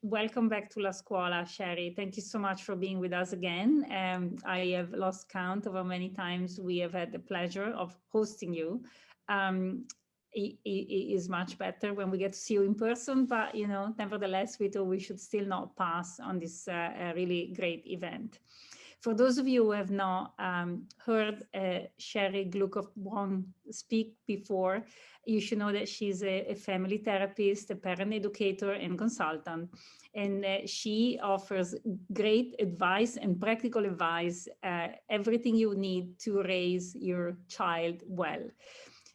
Welcome back to La Scuola, Sheri. Thank you so much for being with us again. I have lost count of how many times we have had the pleasure of hosting you. It is much better when we get to see you in person, but nevertheless, we thought we should still not pass on this really great event. For those of you who have not heard Sheri Glucoft Wong speak before, you should know that she's a family therapist, a parent educator, and consultant. And she offers great advice and practical advice, everything you need to raise your child well.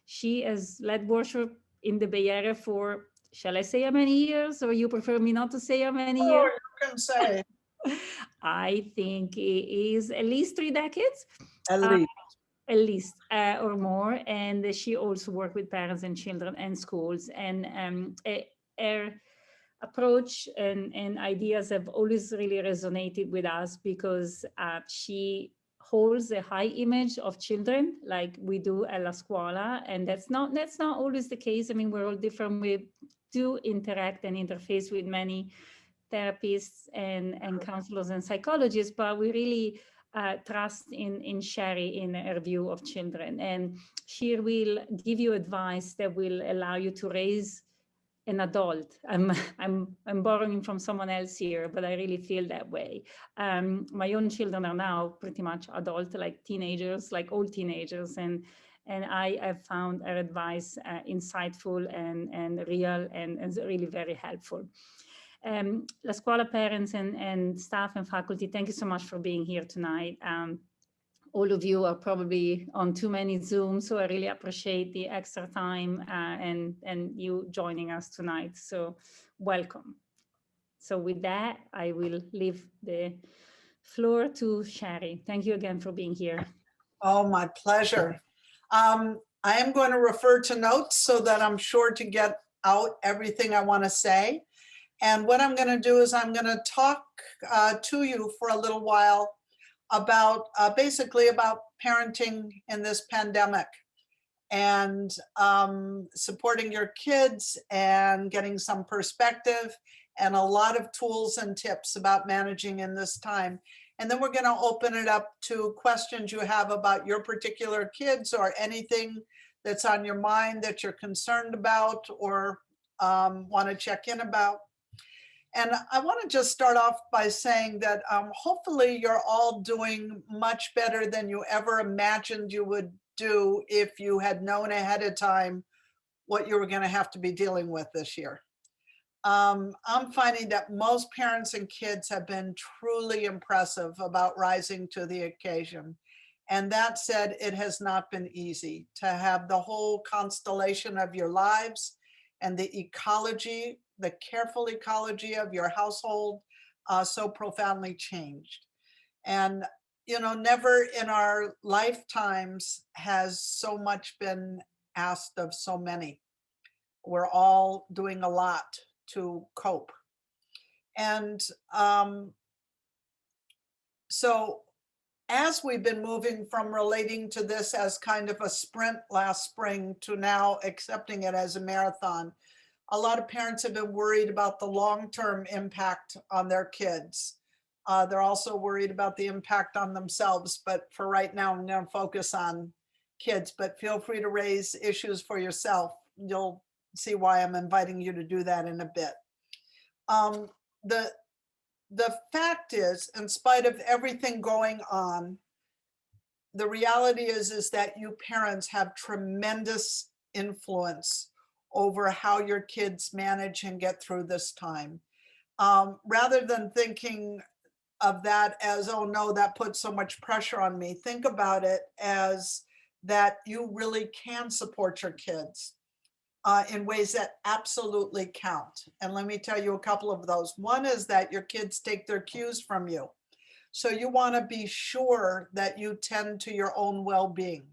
She has led workshop in the Bay Area for, shall I say how many years, or you prefer me not to say how many years? Oh, you can say I think it is at least 3 decades. at Uh, least. at least or more, and she also worked with parents and children and schools, and her approach and ideas have always really resonated with us because she holds a high image of children like we do at La Scuola, and that's not always the case. I mean, we're all different. We do interact and interface with many therapists and counselors and psychologists, but we really trust in Sheri in her view of children. And she will give you advice that will allow you to raise an adult. I'm borrowing from someone else here, but I really feel that way. My own children are now pretty much adult, like teenagers, like all teenagers, and I have found her advice insightful and real and really very helpful. La Scuola parents and staff and faculty, thank you so much for being here tonight. All of you are probably on too many Zooms, so I really appreciate the extra time and you joining us tonight. So welcome. So with that, I will leave the floor to Sheri. Thank you again for being here. Oh, my pleasure. I am going to refer to notes so that I'm sure to get out everything I want to say. And what I'm going to do is I'm going to talk to you for a little while about basically about parenting in this pandemic and supporting your kids and getting some perspective and a lot of tools and tips about managing in this time. And then we're going to open it up to questions you have about your particular kids or anything that's on your mind that you're concerned about or want to check in about. And I want to just start off by saying that hopefully you're all doing much better than you ever imagined you would do if you had known ahead of time what you were going to have to be dealing with this year. I'm finding that most parents and kids have been truly impressive about rising to the occasion. And that said, it has not been easy to have the whole constellation of your lives and the ecology, the careful ecology of your household so profoundly changed. And, never in our lifetimes has so much been asked of so many. We're all doing a lot to cope. And so as we've been moving from relating to this as kind of a sprint last spring to now accepting it as a marathon, a lot of parents have been worried about the long-term impact on their kids. They're also worried about the impact on themselves, but for right now, I'm going to focus on kids, but feel free to raise issues for yourself. You'll see why I'm inviting you to do that in a bit. The fact is, in spite of everything going on, the reality is that you parents have tremendous influence over how your kids manage and get through this time. Rather than thinking of that as, oh no, that puts so much pressure on me, think about it as that you really can support your kids in ways that absolutely count. And let me tell you a couple of those. One is that your kids take their cues from you. So you want to be sure that you tend to your own well-being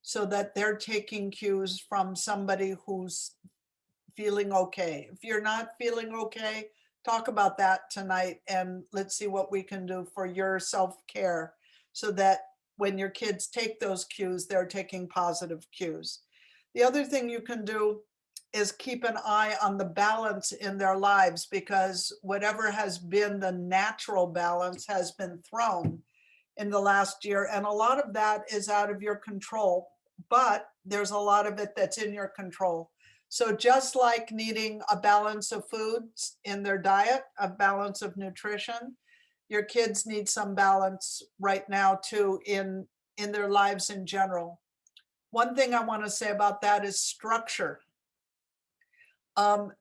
so that they're taking cues from somebody who's feeling okay. If you're not feeling okay, talk about that tonight and let's see what we can do for your self-care so that when your kids take those cues, they're taking positive cues. The other thing you can do is keep an eye on the balance in their lives, because whatever has been the natural balance has been thrown in the last year. And a lot of that is out of your control, but there's a lot of it that's in your control. So just like needing a balance of foods in their diet, a balance of nutrition, your kids need some balance right now too in their lives in general. One thing I want to say about that is structure.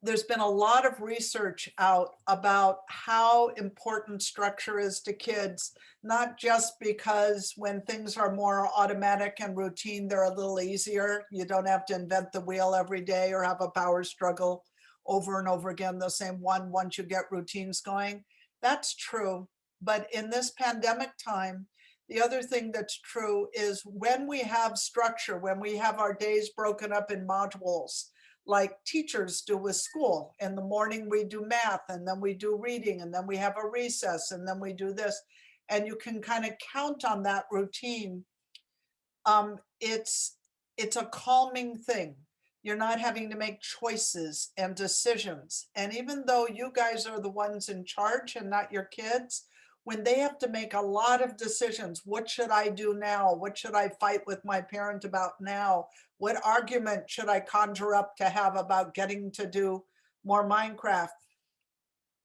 There's been a lot of research out about how important structure is to kids, not just because when things are more automatic and routine, they're a little easier. You don't have to invent the wheel every day or have a power struggle over and over again, the same one once you get routines going. That's true. But in this pandemic time, the other thing that's true is when we have structure, when we have our days broken up in modules, like teachers do with school. In the morning, we do math, and then we do reading, and then we have a recess, and then we do this. And you can kind of count on that routine. It's a calming thing. You're not having to make choices and decisions. And even though you guys are the ones in charge and not your kids, when they have to make a lot of decisions, what should I do now? What should I fight with my parent about now? What argument should I conjure up to have about getting to do more Minecraft?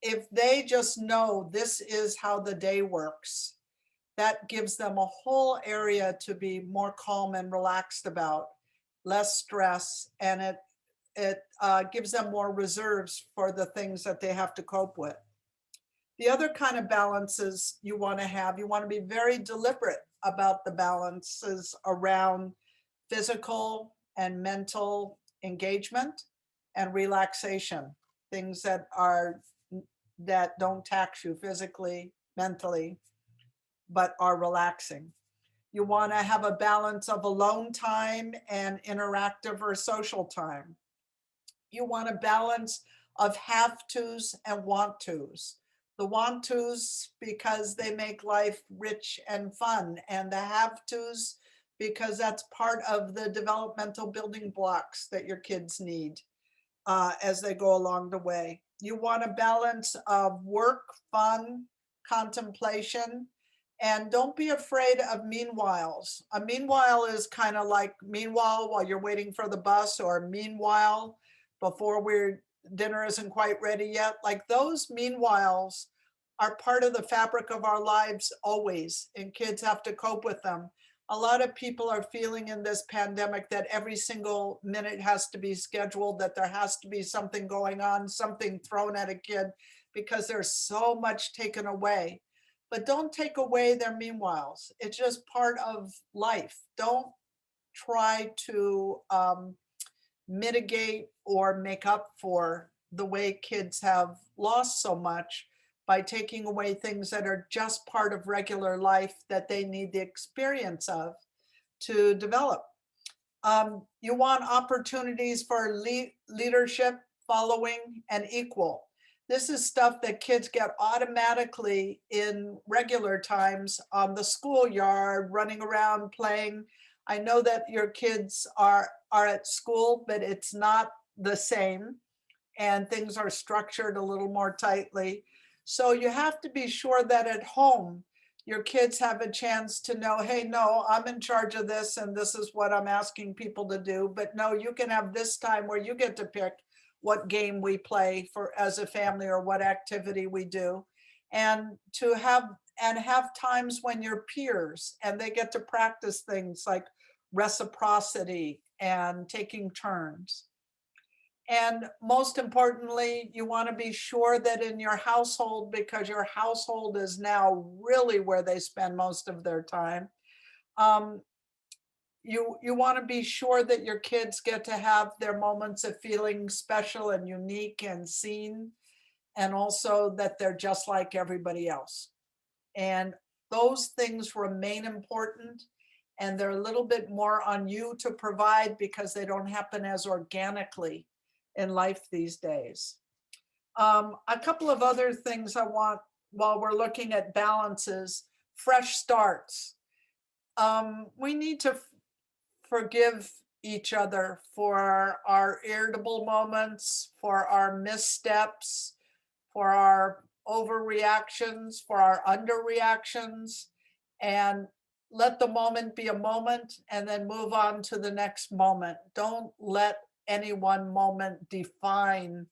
If they just know this is how the day works, that gives them a whole area to be more calm and relaxed about, less stress, and it gives them more reserves for the things that they have to cope with. The other kind of balances you want to have, you want to be very deliberate about the balances around physical and mental engagement and relaxation, things that don't tax you physically, mentally, but are relaxing. You want to have a balance of alone time and interactive or social time. You want a balance of have tos and want tos. The want tos because they make life rich and fun, and the have tos because that's part of the developmental building blocks that your kids need as they go along the way. You want a balance of work, fun, contemplation, and don't be afraid of meanwhiles. A meanwhile is kind of like meanwhile while you're waiting for the bus, or meanwhile before dinner isn't quite ready yet. Like those meanwhiles are part of the fabric of our lives always, and kids have to cope with them. A lot of people are feeling in this pandemic that every single minute has to be scheduled, that there has to be something going on, something thrown at a kid, because there's so much taken away. But don't take away their meanwhiles. It's just part of life. Don't try to mitigate or make up for the way kids have lost so much by taking away things that are just part of regular life that they need the experience of to develop. You want opportunities for leadership, following, and equal. This is stuff that kids get automatically in regular times on the schoolyard, running around, playing. I know that your kids are at school, but it's not the same, and things are structured a little more tightly. So you have to be sure that at home, your kids have a chance to know, hey, no, I'm in charge of this, and this is what I'm asking people to do. But no, you can have this time where you get to pick what game we play for as a family, or what activity we do. And to have times when you're peers and they get to practice things like reciprocity and taking turns. And most importantly, you want to be sure that in your household, because your household is now really where they spend most of their time, you want to be sure that your kids get to have their moments of feeling special and unique and seen, and also that they're just like everybody else. And those things remain important, and they're a little bit more on you to provide because they don't happen as organically in life these days. A couple of other things I want while we're looking at balances: fresh starts. We need to forgive each other for our irritable moments, for our missteps, for our overreactions, for our underreactions, and let the moment be a moment and then move on to the next moment. Don't let any one moment define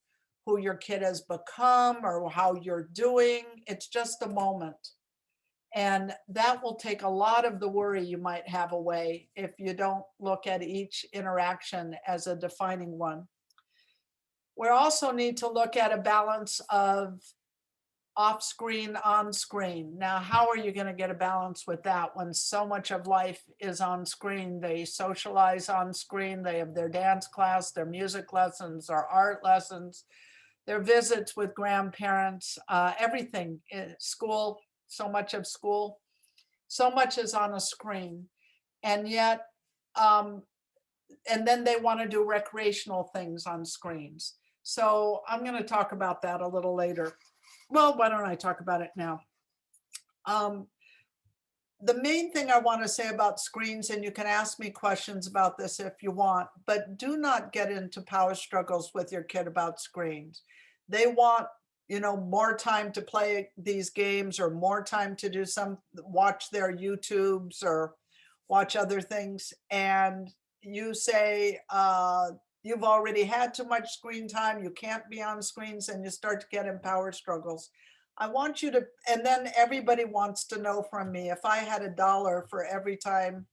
who your kid has become or how you're doing. It's just a moment. And that will take a lot of the worry you might have away if you don't look at each interaction as a defining one. We also need to look at a balance of off screen, on screen. Now, how are you going to get a balance with that when so much of life is on screen? They socialize on screen, they have their dance class, their music lessons, their art lessons, their visits with grandparents, everything, school, so much of school, so much is on a screen. And yet, um, and then they want to do recreational things on screens. So I'm going to talk about that a little later. Well, why don't I talk about it now? Um, the main thing I want to say about screens, and you can ask me questions about this if you want, but do not get into power struggles with your kid about screens. They want, more time to play these games or more time to do watch their YouTubes or watch other things. And you say, you've already had too much screen time, you can't be on screens, and you start to get in power struggles. I want you to, and then everybody wants to know from me, if I had $1 for every time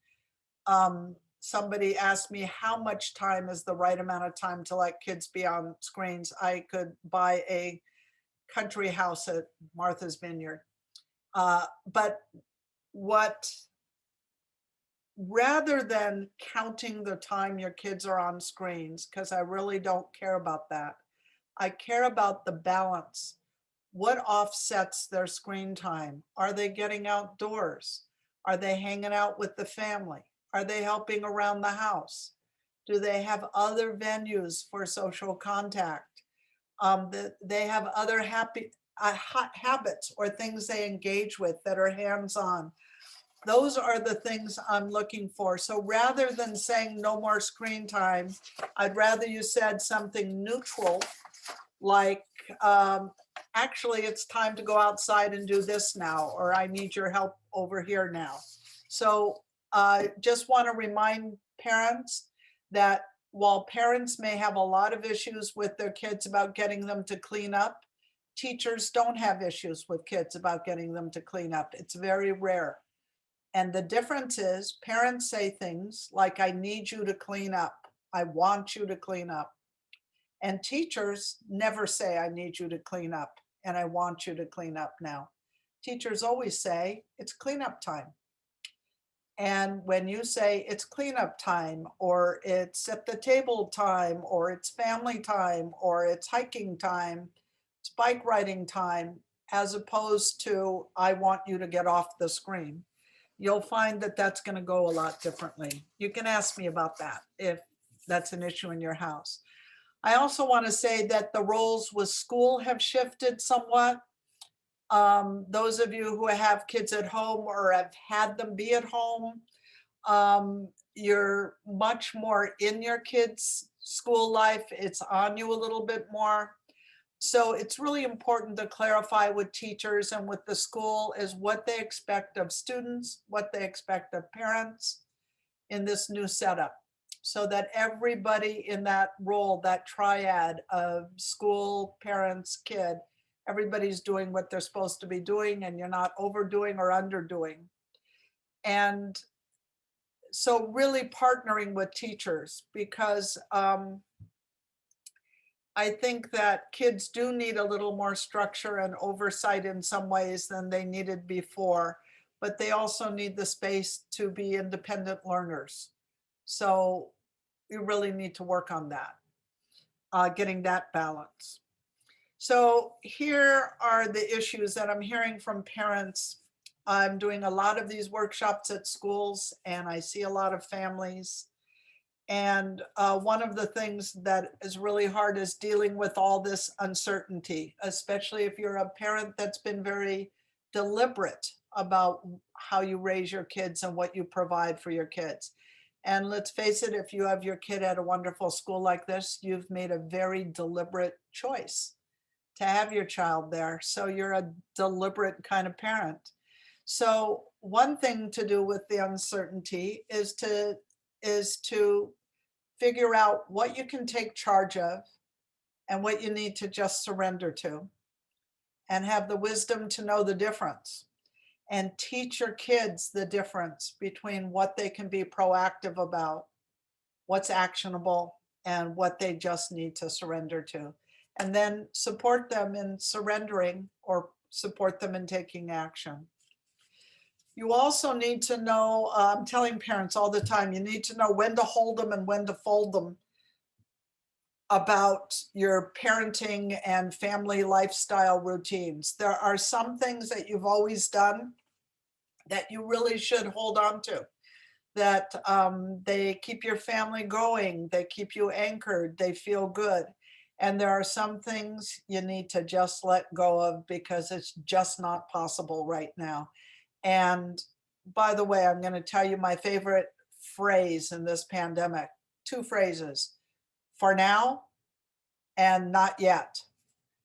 somebody asked me how much time is the right amount of time to let kids be on screens, I could buy a country house at Martha's Vineyard. But what, rather than counting the time your kids are on screens, because I really don't care about that, I care about the balance. What offsets their screen time? Are they getting outdoors? Are they hanging out with the family? Are they helping around the house? Do they have other venues for social contact? They have other habits or things they engage with that are hands-on. Those are the things I'm looking for. So rather than saying no more screen time, I'd rather you said something neutral, like, actually, it's time to go outside and do this now, or I need your help over here now. So I just want to remind parents that while parents may have a lot of issues with their kids about getting them to clean up, teachers don't have issues with kids about getting them to clean up. It's very rare. And the difference is parents say things like, I need you to clean up. I want you to clean up. And teachers never say, I need you to clean up and I want you to clean up now. Teachers always say, it's cleanup time. And when you say it's cleanup time, or it's at the table time, or it's family time, or it's hiking time, it's bike riding time, as opposed to, I want you to get off the screen, you'll find that that's going to go a lot differently. You can ask me about that if that's an issue in your house. I also want to say that the roles with school have shifted somewhat. Those of you who have kids at home or have had them be at home, you're much more in your kids' school life. It's on you a little bit more. So it's really important to clarify with teachers and with the school is what they expect of students, what they expect of parents in this new setup, so that everybody in that role, that triad of school, parents, kid, everybody's doing what they're supposed to be doing and you're not overdoing or underdoing. And so really partnering with teachers, because I think that kids do need a little more structure and oversight in some ways than they needed before, but they also need the space to be independent learners. So you really need to work on that, getting that balance. So here are the issues that I'm hearing from parents. I'm doing a lot of these workshops at schools and I see a lot of families. And one of the things that is really hard is dealing with all this uncertainty, especially if you're a parent that's been very deliberate about how you raise your kids and what you provide for your kids. And let's face it, if you have your kid at a wonderful school like this, you've made a very deliberate choice to have your child there. So you're a deliberate kind of parent. So one thing to do with the uncertainty is to figure out what you can take charge of and what you need to just surrender to, and have the wisdom to know the difference, and teach your kids the difference between what they can be proactive about, what's actionable, and what they just need to surrender to. And then support them in surrendering or support them in taking action. You also need to know, I'm telling parents all the time, you need to know when to hold them and when to fold them about your parenting and family lifestyle routines. There are some things that you've always done that you really should hold on to, that they keep your family going, they keep you anchored, they feel good. And there are some things you need to just let go of because it's just not possible right now. And by the way, I'm going to tell you my favorite phrase in this pandemic, two phrases: for now and not yet.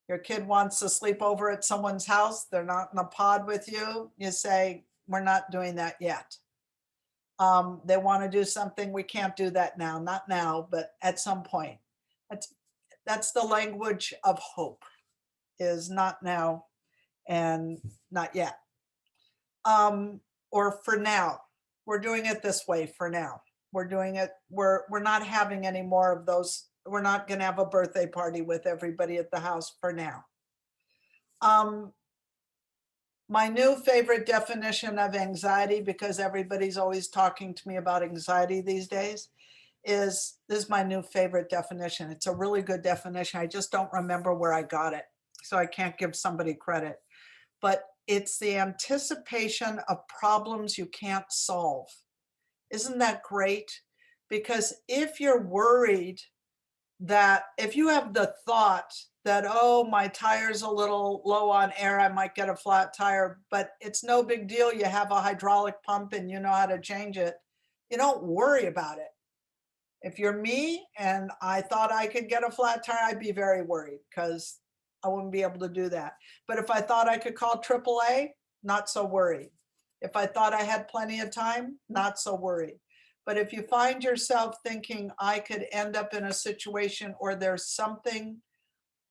Your kid wants to sleep over at someone's house, they're not in a pod with you, you say, we're not doing that yet. They want to do something, we can't do that now, not now, but at some point. That's the language of hope, is not now and not yet. Or for now, we're doing it this way for now. We're doing it, we're not having any more of those. We're not going to have a birthday party with everybody at the house for now. My new favorite definition of anxiety, because everybody's always talking to me about anxiety these days, is this is my new favorite definition. It's a really good definition. I just don't remember where I got it, so I can't give somebody credit. But it's the anticipation of problems you can't solve. Isn't that great? Because if you're worried, that if you have the thought that, oh, my tire's a little low on air, I might get a flat tire, but it's no big deal. You have a hydraulic pump and you know how to change it. You don't worry about it. If you're me and I thought I could get a flat tire, I'd be very worried because I wouldn't be able to do that. But if I thought I could call AAA, not so worried. If I thought I had plenty of time, not so worried. But if you find yourself thinking, I could end up in a situation or there's something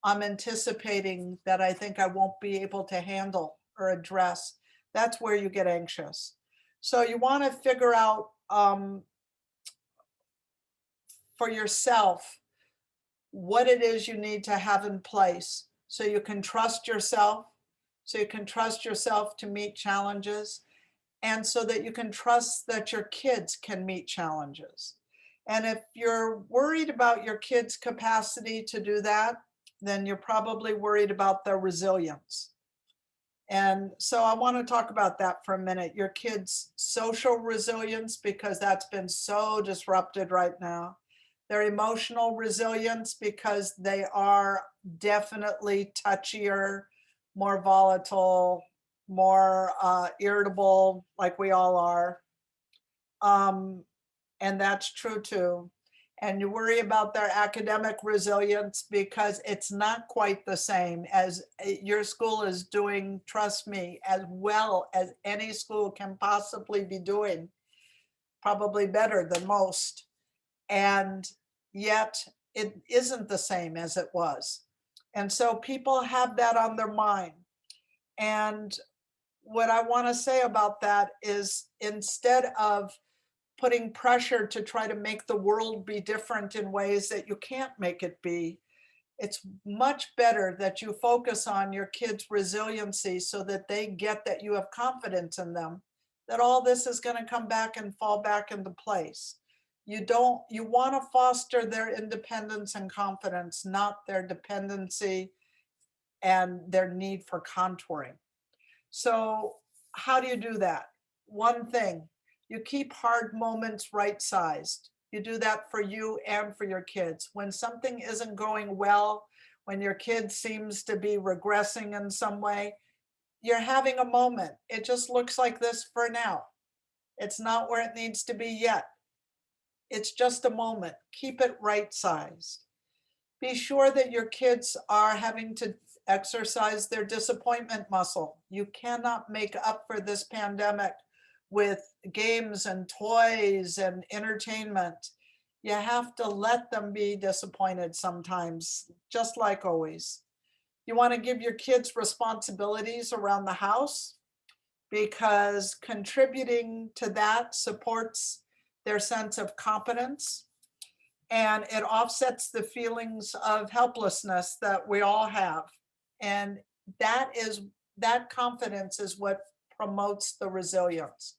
I'm anticipating that I think I won't be able to handle or address, that's where you get anxious. So you want to figure out for yourself what it is you need to have in place so you can trust yourself, to meet challenges, and so that you can trust that your kids can meet challenges. And if you're worried about your kids' capacity to do that, then you're probably worried about their resilience. And so I want to talk about that for a minute. Your kids' social resilience, because that's been so disrupted right now. Their emotional resilience, because they are definitely touchier, more volatile, more irritable, like we all are. And that's true too. And you worry about their academic resilience because it's not quite the same as your school is doing, trust me, as well as any school can possibly be doing, probably better than most. And yet it isn't the same as it was. And so people have that on their mind. And what I want to say about that is, instead of putting pressure to try to make the world be different in ways that you can't make it be, it's much better that you focus on your kids' resiliency so that they get that you have confidence in them, that all this is going to come back and fall back into place. You want to foster their independence and confidence, not their dependency and their need for contouring. So how do you do that? One thing, you keep hard moments right-sized. You do that for you and for your kids. When something isn't going well, when your kid seems to be regressing in some way, you're having a moment. It just looks like this for now. It's not where it needs to be yet. It's just a moment. Keep it right-sized. Be sure that your kids are having to exercise their disappointment muscle. You cannot make up for this pandemic with games and toys and entertainment. You have to let them be disappointed sometimes, just like always. You want to give your kids responsibilities around the house because contributing to that supports their sense of competence and it offsets the feelings of helplessness that we all have. And that confidence is what promotes the resilience.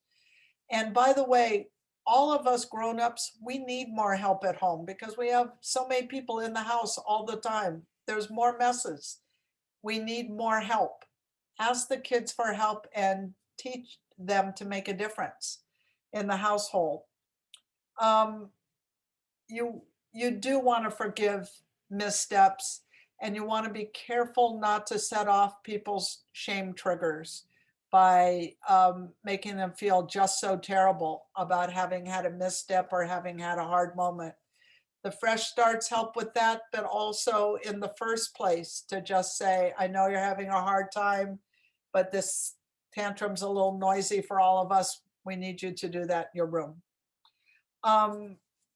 And by the way, all of us grown-ups, we need more help at home because we have so many people in the house all the time. There's more messes. We need more help. Ask the kids for help and teach them to make a difference in the household. Um, you you do want to forgive missteps and you want to be careful not to set off people's shame triggers by making them feel just so terrible about having had a misstep or having had a hard moment. The fresh starts help with that, but also in the first place to just say, I know you're having a hard time, but this tantrum's a little noisy for all of us. We need you to do that in your room.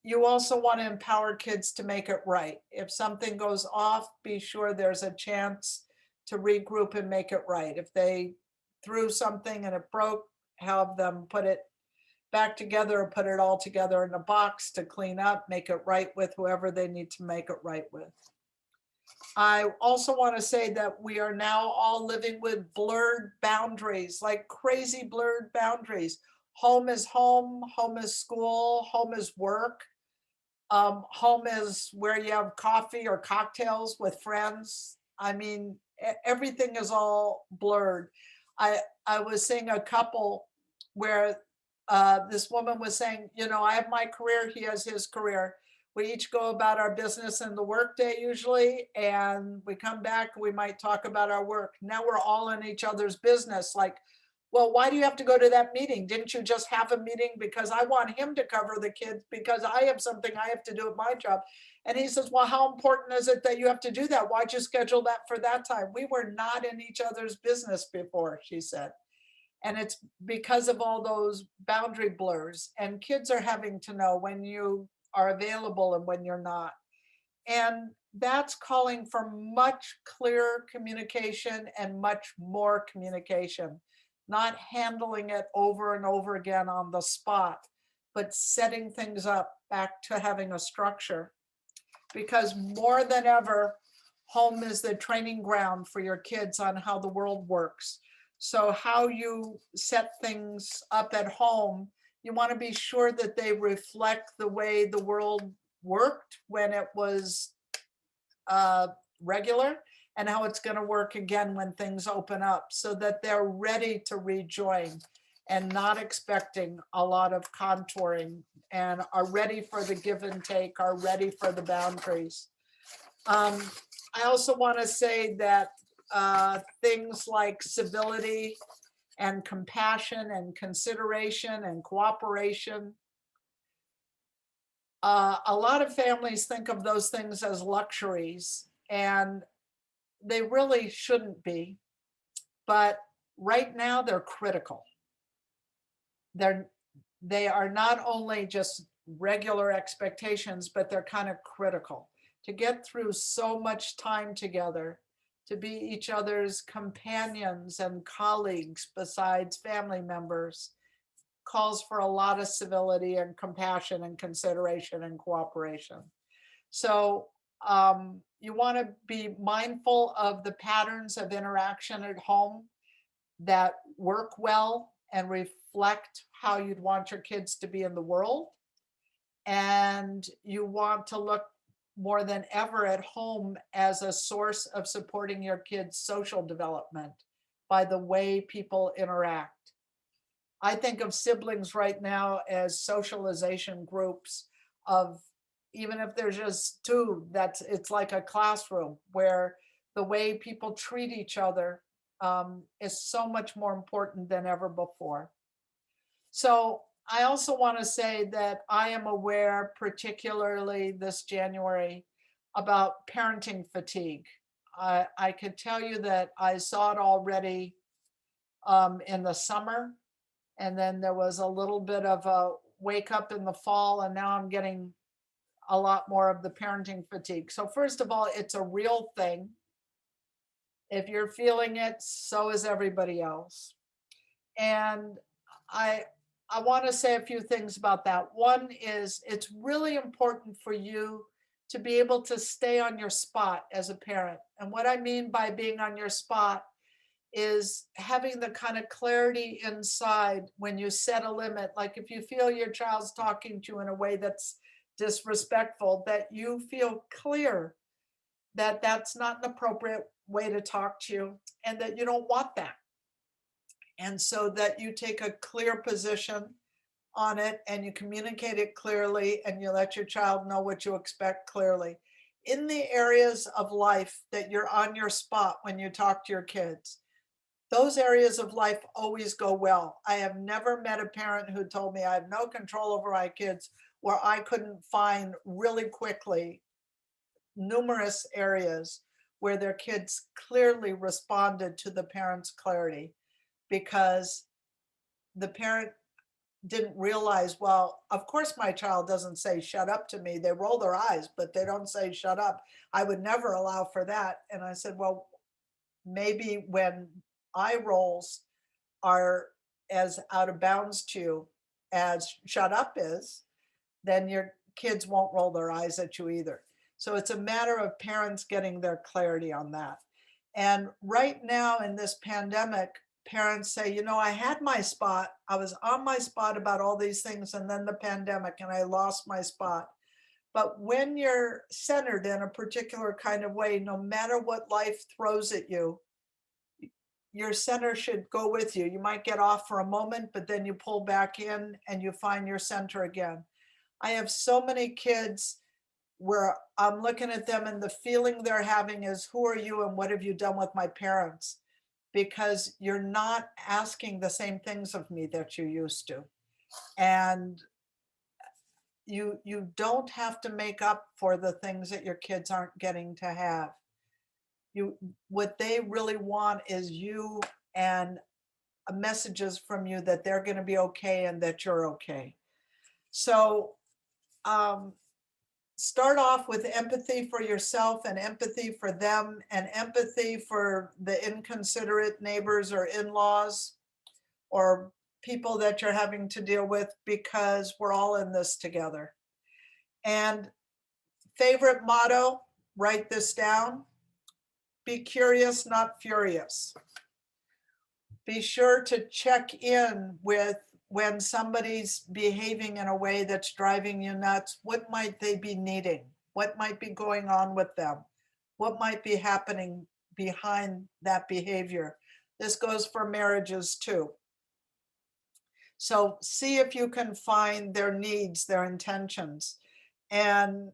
You also want to empower kids to make it right. If something goes off, be sure there's a chance to regroup and make it right. If they threw something and it broke, have them put it back together or put it all together in a box to clean up, make it right with whoever they need to make it right with. I also want to say that we are now all living with blurred boundaries, like crazy blurred boundaries. Home is home, home is school, home is work. Home is where you have coffee or cocktails with friends. I mean, everything is all blurred. I was seeing a couple where this woman was saying, you know, I have my career, he has his career. We each go about our business in the workday usually, and we come back, we might talk about our work. Now we're all in each other's business. Like, well, why do you have to go to that meeting? Didn't you just have a meeting? Because I want him to cover the kids because I have something I have to do at my job. And he says, well, how important is it that you have to do that? Why'd you schedule that for that time? We were not in each other's business before, she said. And it's because of all those boundary blurs. And kids are having to know when you are available and when you're not. And that's calling for much clearer communication and much more communication, not handling it over and over again on the spot, but setting things up back to having a structure. Because more than ever, home is the training ground for your kids on how the world works. So how you set things up at home, you want to be sure that they reflect the way the world worked when it was regular and how it's going to work again when things open up so that they're ready to rejoin and not expecting a lot of contouring and are ready for the give and take, are ready for the boundaries. I also want to say that things like civility and compassion and consideration and cooperation, a lot of families think of those things as luxuries, and they really shouldn't be. But right now, they're critical. They are not only just regular expectations, but they're kind of critical to get through so much time together, to be each other's companions and colleagues besides family members, calls for a lot of civility and compassion and consideration and cooperation. So you want to be mindful of the patterns of interaction at home that work well and reflect how you'd want your kids to be in the world. And you want to look more than ever at home as a source of supporting your kids' social development by the way people interact. I think of siblings right now as socialization groups of, even if there's just two, it's like a classroom where the way people treat each other is so much more important than ever before. So I also want to say that I am aware, particularly this January, about parenting fatigue. I could tell you that I saw it already in the summer, and then there was a little bit of a wake up in the fall, and now I'm getting a lot more of the parenting fatigue. So, first of all, it's a real thing. If you're feeling it, so is everybody else. And I I want to say a few things about that. One is it's really important for you to be able to stay on your spot as a parent. And what I mean by being on your spot is having the kind of clarity inside when you set a limit. Like if you feel your child's talking to you in a way that's disrespectful, that you feel clear that that's not an appropriate way to talk to you and that you don't want that. And so that you take a clear position on it and you communicate it clearly and you let your child know what you expect clearly. In the areas of life that you're on your spot when you talk to your kids, those areas of life always go well. I have never met a parent who told me I have no control over my kids where I couldn't find really quickly numerous areas where their kids clearly responded to the parent's clarity because the parent didn't realize, well, of course my child doesn't say shut up to me. They roll their eyes, but they don't say shut up. I would never allow for that. And I said, well, maybe when eye rolls are as out of bounds to you as shut up is, then your kids won't roll their eyes at you either. So it's a matter of parents getting their clarity on that. And right now in this pandemic, parents say, you know, I had my spot. I was on my spot about all these things, and then the pandemic, and I lost my spot. But when you're centered in a particular kind of way, no matter what life throws at you, your center should go with you. You might get off for a moment, but then you pull back in and you find your center again. I have so many kids where I'm looking at them and the feeling they're having is, who are you and what have you done with my parents? Because you're not asking the same things of me that you used to. And you don't have to make up for the things that your kids aren't getting to have. What they really want is you and messages from you that they're going to be okay and that you're okay. So start off with empathy for yourself and empathy for them and empathy for the inconsiderate neighbors or in-laws or people that you're having to deal with, because we're all in this together. And favorite motto, write this down: be curious, not furious. Be sure to check in with when somebody's behaving in a way that's driving you nuts. What might they be needing? What might be going on with them? What might be happening behind that behavior? This goes for marriages too. So see if you can find their needs, their intentions, and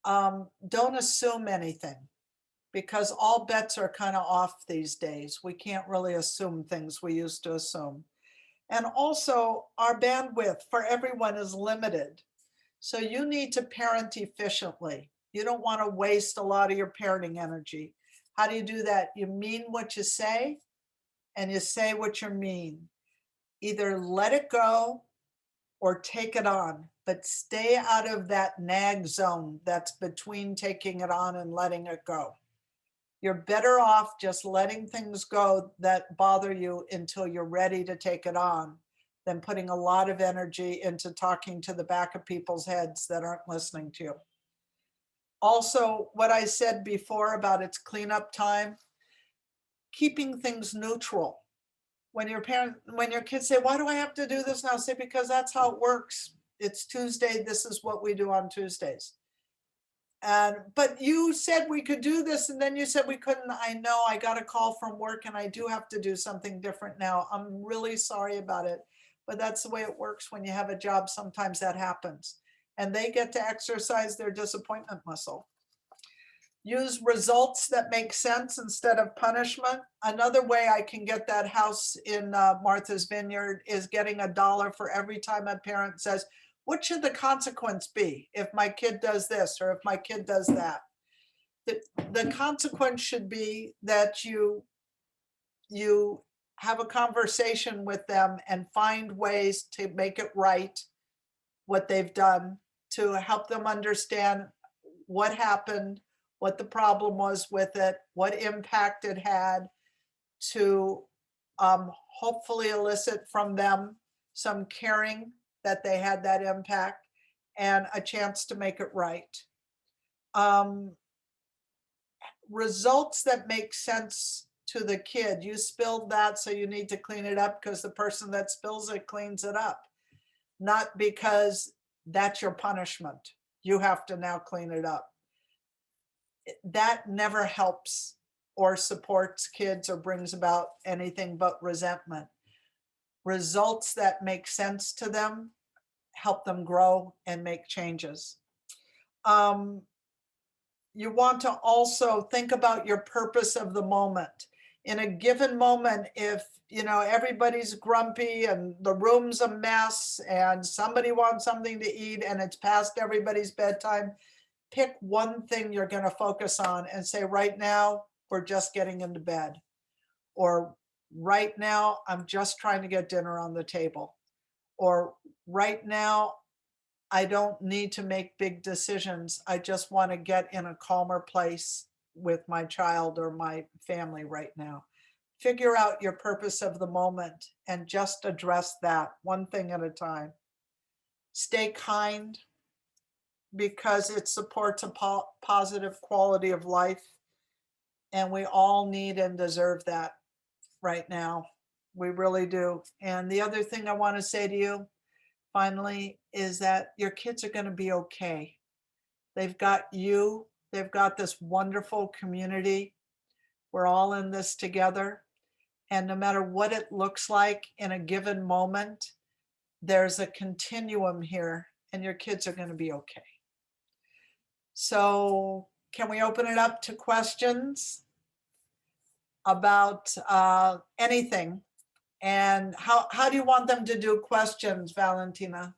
don't assume anything, because all bets are kind of off these days. We can't really assume things we used to assume. And also, our bandwidth for everyone is limited. So you need to parent efficiently. You don't want to waste a lot of your parenting energy. How do you do that? You mean what you say, and you say what you mean. Either let it go or take it on, but stay out of that nag zone that's between taking it on and letting it go. You're better off just letting things go that bother you until you're ready to take it on than putting a lot of energy into talking to the back of people's heads that aren't listening to you. Also, what I said before about it's cleanup time, keeping things neutral. When your kids say, why do I have to do this now? Say, because that's how it works. It's Tuesday. This is what we do on Tuesdays. But you said we could do this, and then you said we couldn't. I know, I got a call from work and I do have to do something different now. I'm really sorry about it, but that's the way it works when you have a job. Sometimes that happens, and they get to exercise their disappointment muscle. Use results that make sense instead of punishment. Another way I can get that house in Martha's Vineyard is getting $1 for every time a parent says, what should the consequence be if my kid does this or if my kid does that? The consequence should be that you have a conversation with them and find ways to make it right, what they've done, to help them understand what happened, what the problem was with it, what impact it had, to hopefully elicit from them some caring that they had that impact and a chance to make it right. Results that make sense to the kid. You spilled that, so you need to clean it up because the person that spills it cleans it up, not because that's your punishment. You have to now clean it up. That never helps or supports kids or brings about anything but resentment. Results that make sense to them help them grow and make changes. You want to also think about your purpose of the moment. In a given moment, if everybody's grumpy and the room's a mess and somebody wants something to eat and it's past everybody's bedtime, pick one thing you're going to focus on and say, right now, we're just getting into bed. Or right now, I'm just trying to get dinner on the table. Or right now, I don't need to make big decisions. I just want to get in a calmer place with my child or my family right now. Figure out your purpose of the moment and just address that one thing at a time. Stay kind, because it supports a positive quality of life. And we all need and deserve that right now. We really do. And the other thing I want to say to you, finally, is that your kids are going to be okay. They've got you. They've got this wonderful community. We're all in this together. And no matter what it looks like in a given moment, there's a continuum here, and your kids are going to be okay. So can we open it up to questions about anything? And how do you want them to do questions, Valentina?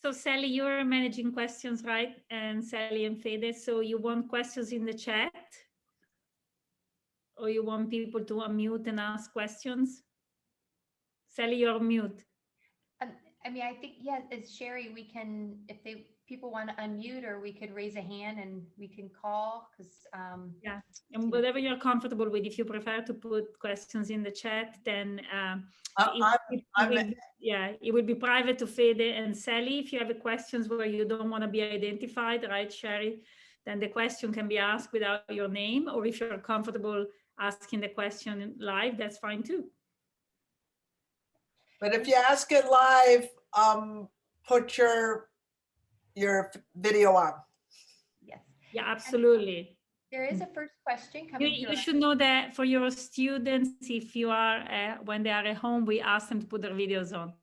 So Sally, you're managing questions, right? And Sally and Fede, so you want questions in the chat? Or you want people to unmute and ask questions? Sally, you're on mute. I mean, I think, yeah, as Sheri, we can, if people want to unmute, or we could raise a hand and we can call, because yeah, and whatever you're comfortable with. If you prefer to put questions in the chat, then it will be private to Fede and Sally. If you have questions where you don't want to be identified, right, Sheri, then the question can be asked without your name, or if you're comfortable asking the question live, that's fine too. But if you ask it live, put your video on. Yes. Yeah, absolutely. There is a first question coming through. You should know that for your students, if you are, when they are at home, we ask them to put their videos on.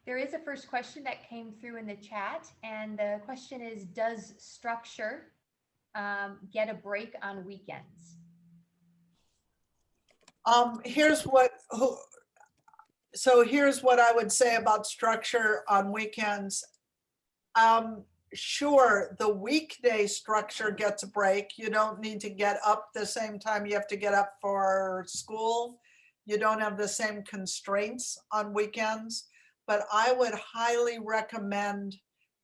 There is a first question that came through in the chat, and the question is, does structure get a break on weekends? Here's what I would say about structure on weekends. Sure, the weekday structure gets a break. You don't need to get up the same time you have to get up for school. You don't have the same constraints on weekends, but I would highly recommend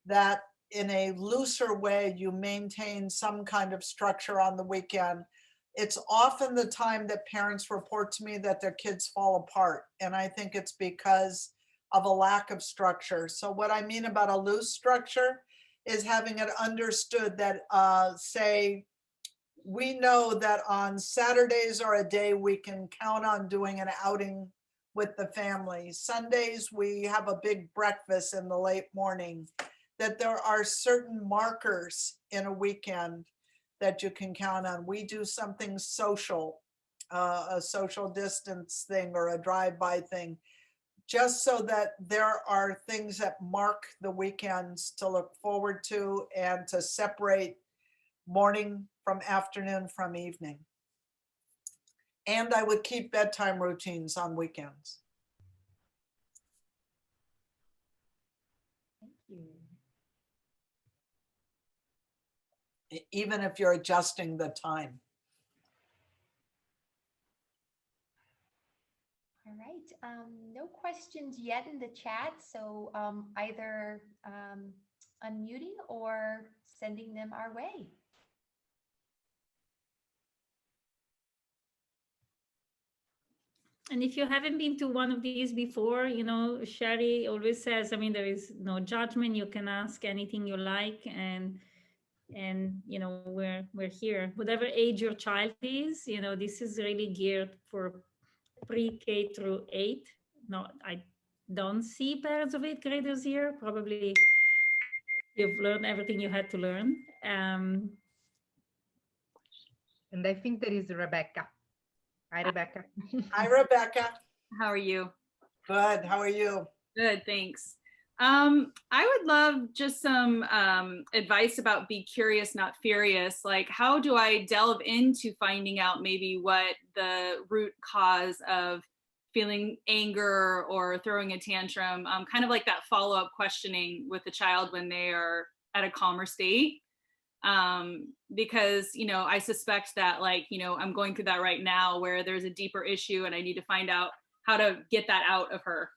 that in a looser way, you maintain some kind of structure on the weekend. It's often the time that parents report to me that their kids fall apart, and I think it's because of a lack of structure. So what I mean about a loose structure is having it understood that, say, we know that on Saturdays are a day we can count on doing an outing with the family. Sundays, we have a big breakfast in the late morning, that there are certain markers in a weekend that you can count on. We do something social, a social distance thing or a drive-by thing. just so that there are things that mark the weekends to look forward to and to separate morning from afternoon from evening. And I would keep bedtime routines on weekends. Thank you. Even if you're adjusting the time. All right. No questions yet in the chat. So either unmuting or sending them our way. And if you haven't been to one of these before, Sheri always says, I mean, there is no judgment. You can ask anything you like, and we're here. Whatever age your child is, this is really geared for pre-K through 8. No, I don't see parents of 8th graders here. Probably you've learned everything you had to learn. And I think there is Rebecca. Hi, Rebecca. Hi, Rebecca. How are you? Good. How are you? Good, thanks. I would love just some advice about be curious, not furious. Like, how do I delve into finding out maybe what the root cause of feeling anger or throwing a tantrum, kind of like that follow-up questioning with the child when they are at a calmer state. Because, I suspect that I'm going through that right now where there's a deeper issue and I need to find out how to get that out of her.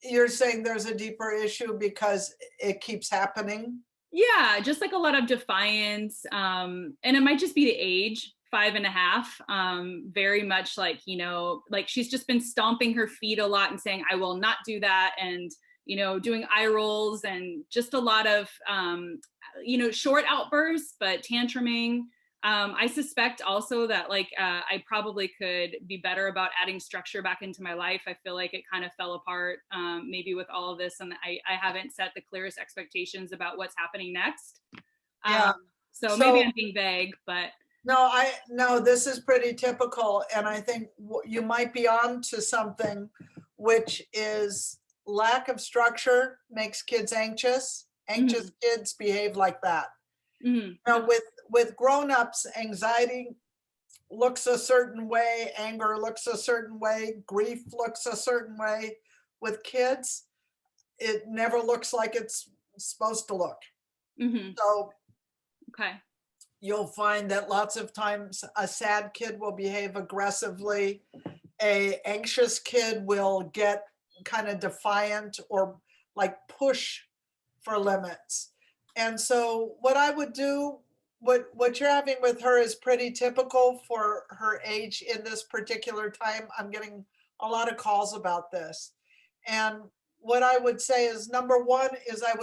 You're saying there's a deeper issue because it keeps happening? Yeah, just like a lot of defiance. And it might just be the age, 5.5. Very much like she's just been stomping her feet a lot and saying, I will not do that. And, doing eye rolls and just a lot of, short outbursts, but tantruming. I suspect also that I probably could be better about adding structure back into my life. I feel like it kind of fell apart maybe with all of this, and I haven't set the clearest expectations about what's happening next. Yeah. So maybe I'm being vague, but no, this is pretty typical. And I think you might be on to something, which is lack of structure makes kids anxious. Anxious kids behave like that. Now, with grown-ups, anxiety looks a certain way, anger looks a certain way, grief looks a certain way. With kids, it never looks like it's supposed to look. So okay. You'll find that lots of times a sad kid will behave aggressively. A anxious kid will get kind of defiant or push for limits. And so what I would do, what you're having with her is pretty typical for her age in this particular time. I'm getting a lot of calls about this. And what I would say is, number one is I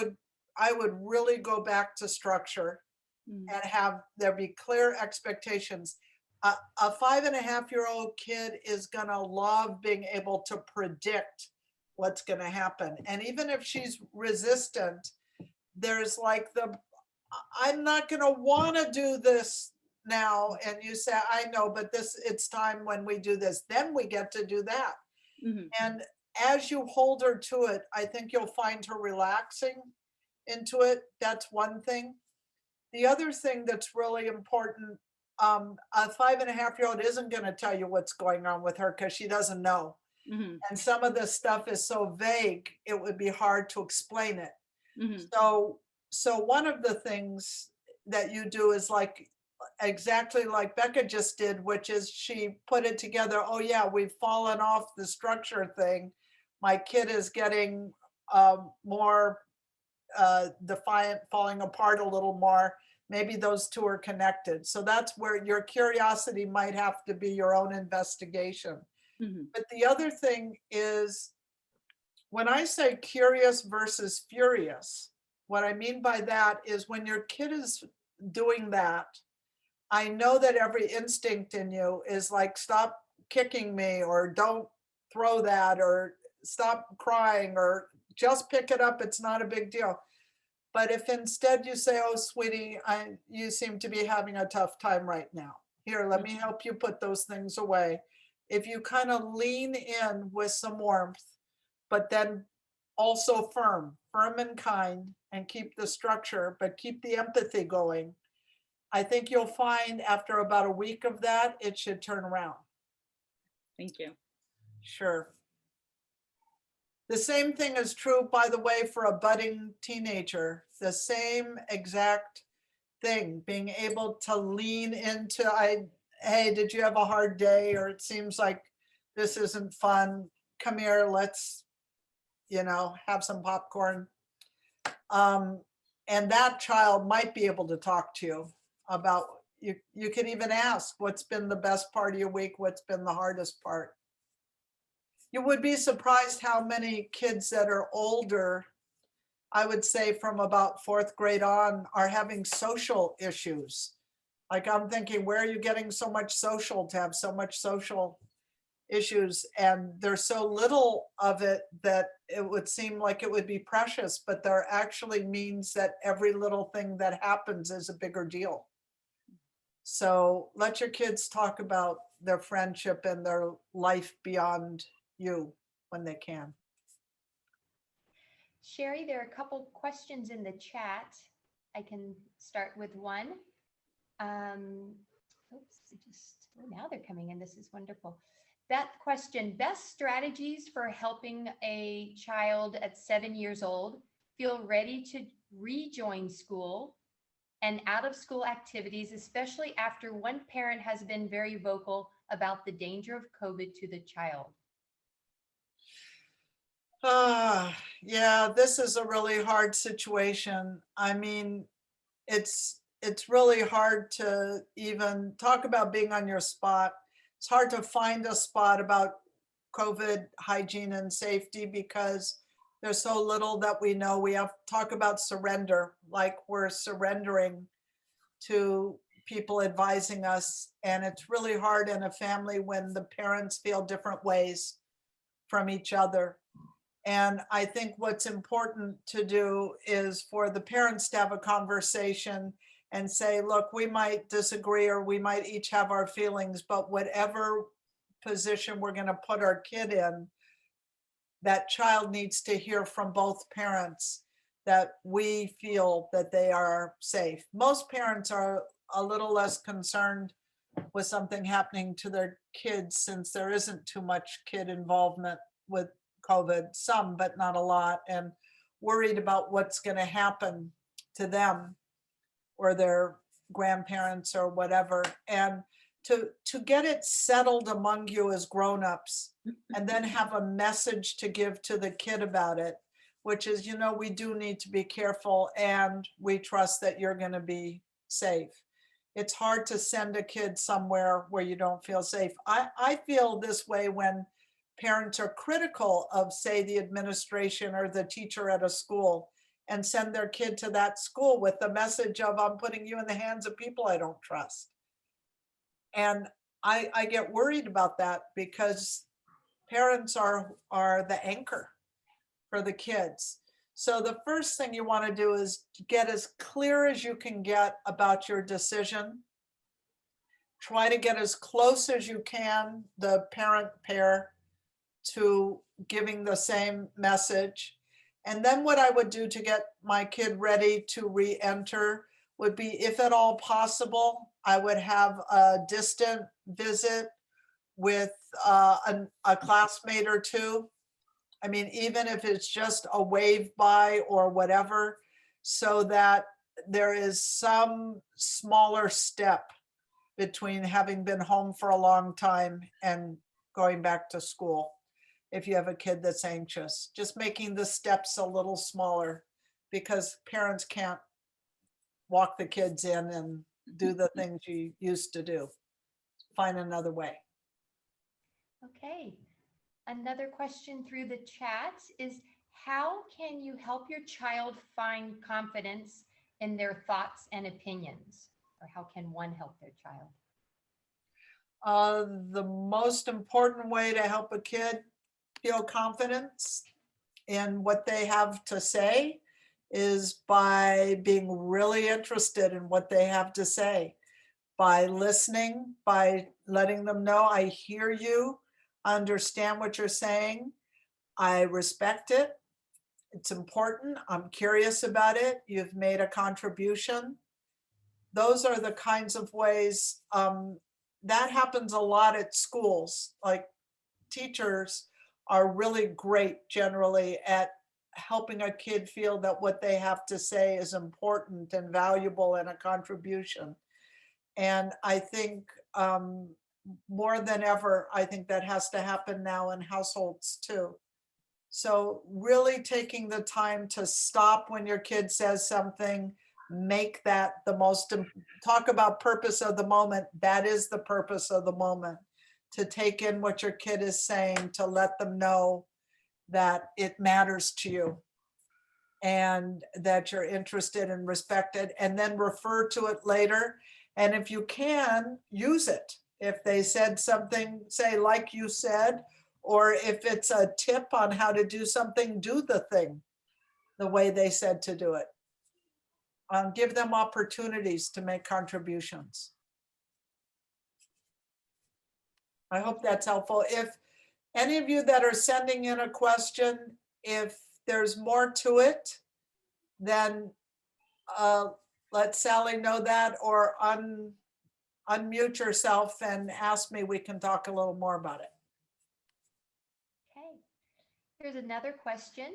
would really go back to structure and have there be clear expectations. A 5.5-year-old kid is gonna love being able to predict what's gonna happen. And even if she's resistant, there's I'm not gonna wanna do this now. And you say, I know, but it's time when we do this, then we get to do that. And as you hold her to it, I think you'll find her relaxing into it. That's one thing. The other thing that's really important, a 5.5-year-old isn't going to tell you what's going on with her because she doesn't know. And some of this stuff is so vague, it would be hard to explain it. So one of the things that you do is exactly like Becca just did, which is she put it together. Oh yeah, we've fallen off the structure thing. My kid is getting more defiant, falling apart a little more. Maybe those two are connected. So that's where your curiosity might have to be your own investigation. But the other thing is, when I say curious versus furious, what I mean by that is when your kid is doing that, I know that every instinct in you is stop kicking me, or don't throw that, or stop crying, or just pick it up. It's not a big deal. But if instead you say, oh, sweetie, you seem to be having a tough time right now. Here, let me help you put those things away. If you kind of lean in with some warmth but then also firm and kind, and keep the structure, but keep the empathy going. I think you'll find after about a week of that, it should turn around. Thank you. Sure. The same thing is true, by the way, for a budding teenager. The same exact thing, being able to lean into, hey, did you have a hard day? Or it seems like this isn't fun. Come here, let's, have some popcorn. And that child might be able to talk to you about, you could even ask, what's been the best part of your week? What's been the hardest part? You would be surprised how many kids that are older, I would say from about 4th grade on, are having social issues. Like I'm thinking, where are you getting so much social to have so much social issues? And there's so little of it that it would seem like it would be precious, but there actually means that every little thing that happens is a bigger deal. So let your kids talk about their friendship and their life beyond you when they can. Sheri, there are a couple questions in the chat. I can start with one. Now they're coming in. This is wonderful. That question, best strategies for helping a child at 7 years old feel ready to rejoin school and out of school activities, especially after one parent has been very vocal about the danger of COVID to the child. Yeah, this is a really hard situation. I mean, it's really hard to even talk about being on your spot. It's hard to find a spot about COVID hygiene and safety because there's so little that we know. We have to talk about surrender, like we're surrendering to people advising us. And it's really hard in a family when the parents feel different ways from each other. And I think what's important to do is for the parents to have a conversation and say, look, we might disagree or we might each have our feelings, but whatever position we're going to put our kid in, that child needs to hear from both parents that we feel that they are safe. Most parents are a little less concerned with something happening to their kids since there isn't too much kid involvement with COVID, some, but not a lot, and worried about what's going to happen to them or their grandparents or whatever. And to get it settled among you as grown-ups and then have a message to give to the kid about it, which is, we do need to be careful and we trust that you're going to be safe. It's hard to send a kid somewhere where you don't feel safe. I feel this way when parents are critical of, say, the administration or the teacher at a school and send their kid to that school with the message of, I'm putting you in the hands of people I don't trust. And I get worried about that because parents are the anchor for the kids. So the first thing you want to do is get as clear as you can get about your decision. Try to get as close as you can, the parent pair, to giving the same message. And then what I would do to get my kid ready to re-enter would be, if at all possible, I would have a distant visit with a classmate or two. I mean, even if it's just a wave by or whatever, so that there is some smaller step between having been home for a long time and going back to school. If you have a kid that's anxious, just making the steps a little smaller, because parents can't walk the kids in and do the things you used to do. Find another way. Okay. Another question through the chat is, how can you help your child find confidence in their thoughts and opinions? Or how can one help their child? The most important way to help a kid feel confidence in what they have to say is by being really interested in what they have to say, by listening, by letting them know, I hear you, understand what you're saying. I respect it. It's important. I'm curious about it. You've made a contribution. Those are the kinds of ways that happens a lot at schools. Like teachers are really great generally at helping a kid feel that what they have to say is important and valuable and a contribution. And I think more than ever, I think that has to happen now in households too. So really taking the time to stop when your kid says something, make that the most, talk about purpose of the moment. That is the purpose of the moment, to take in what your kid is saying, to let them know that it matters to you and that you're interested and respected, and then refer to it later. And if you can, use it. If they said something, say, like you said, or if it's a tip on how to do something, do the thing the way they said to do it. Give them opportunities to make contributions. I hope that's helpful. If any of you that are sending in a question, if there's more to it, then let Sally know that, or unmute yourself and ask me. We can talk a little more about it. Okay. Here's another question.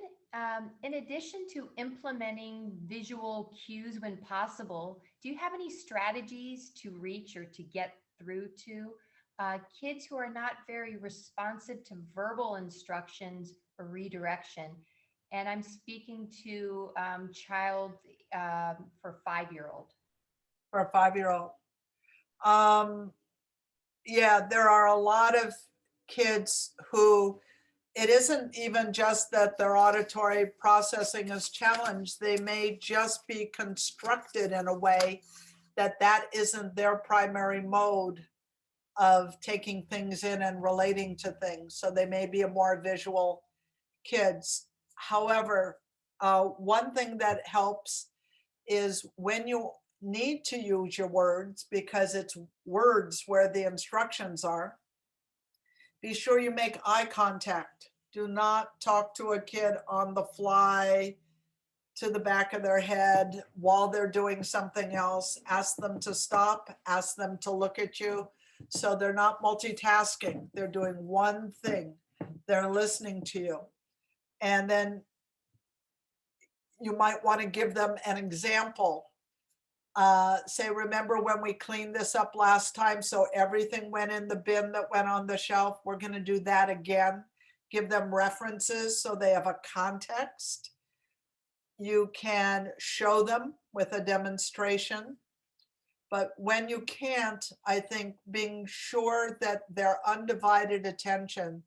In addition to implementing visual cues when possible, do you have any strategies to reach or to get through to kids who are not very responsive to verbal instructions or redirection? And I'm speaking to child for 5-year-old. For a 5-year-old. Yeah, there are a lot of kids who, it isn't even just that their auditory processing is challenged. They may just be constructed in a way that that isn't their primary mode of taking things in and relating to things. So they may be a more visual kids. However, one thing that helps is when you need to use your words, because it's words where the instructions are, be sure you make eye contact. Do not talk to a kid on the fly, to the back of their head while they're doing something else. Ask them to stop, ask them to look at you. So they're not multitasking, they're doing one thing, they're listening to you. And then you might want to give them an example. Say, remember when we cleaned this up last time, so everything went in the bin that went on the shelf? We're going to do that again. Give them references so they have a context. You can show them with a demonstration. But when you can't, I think being sure that their undivided attention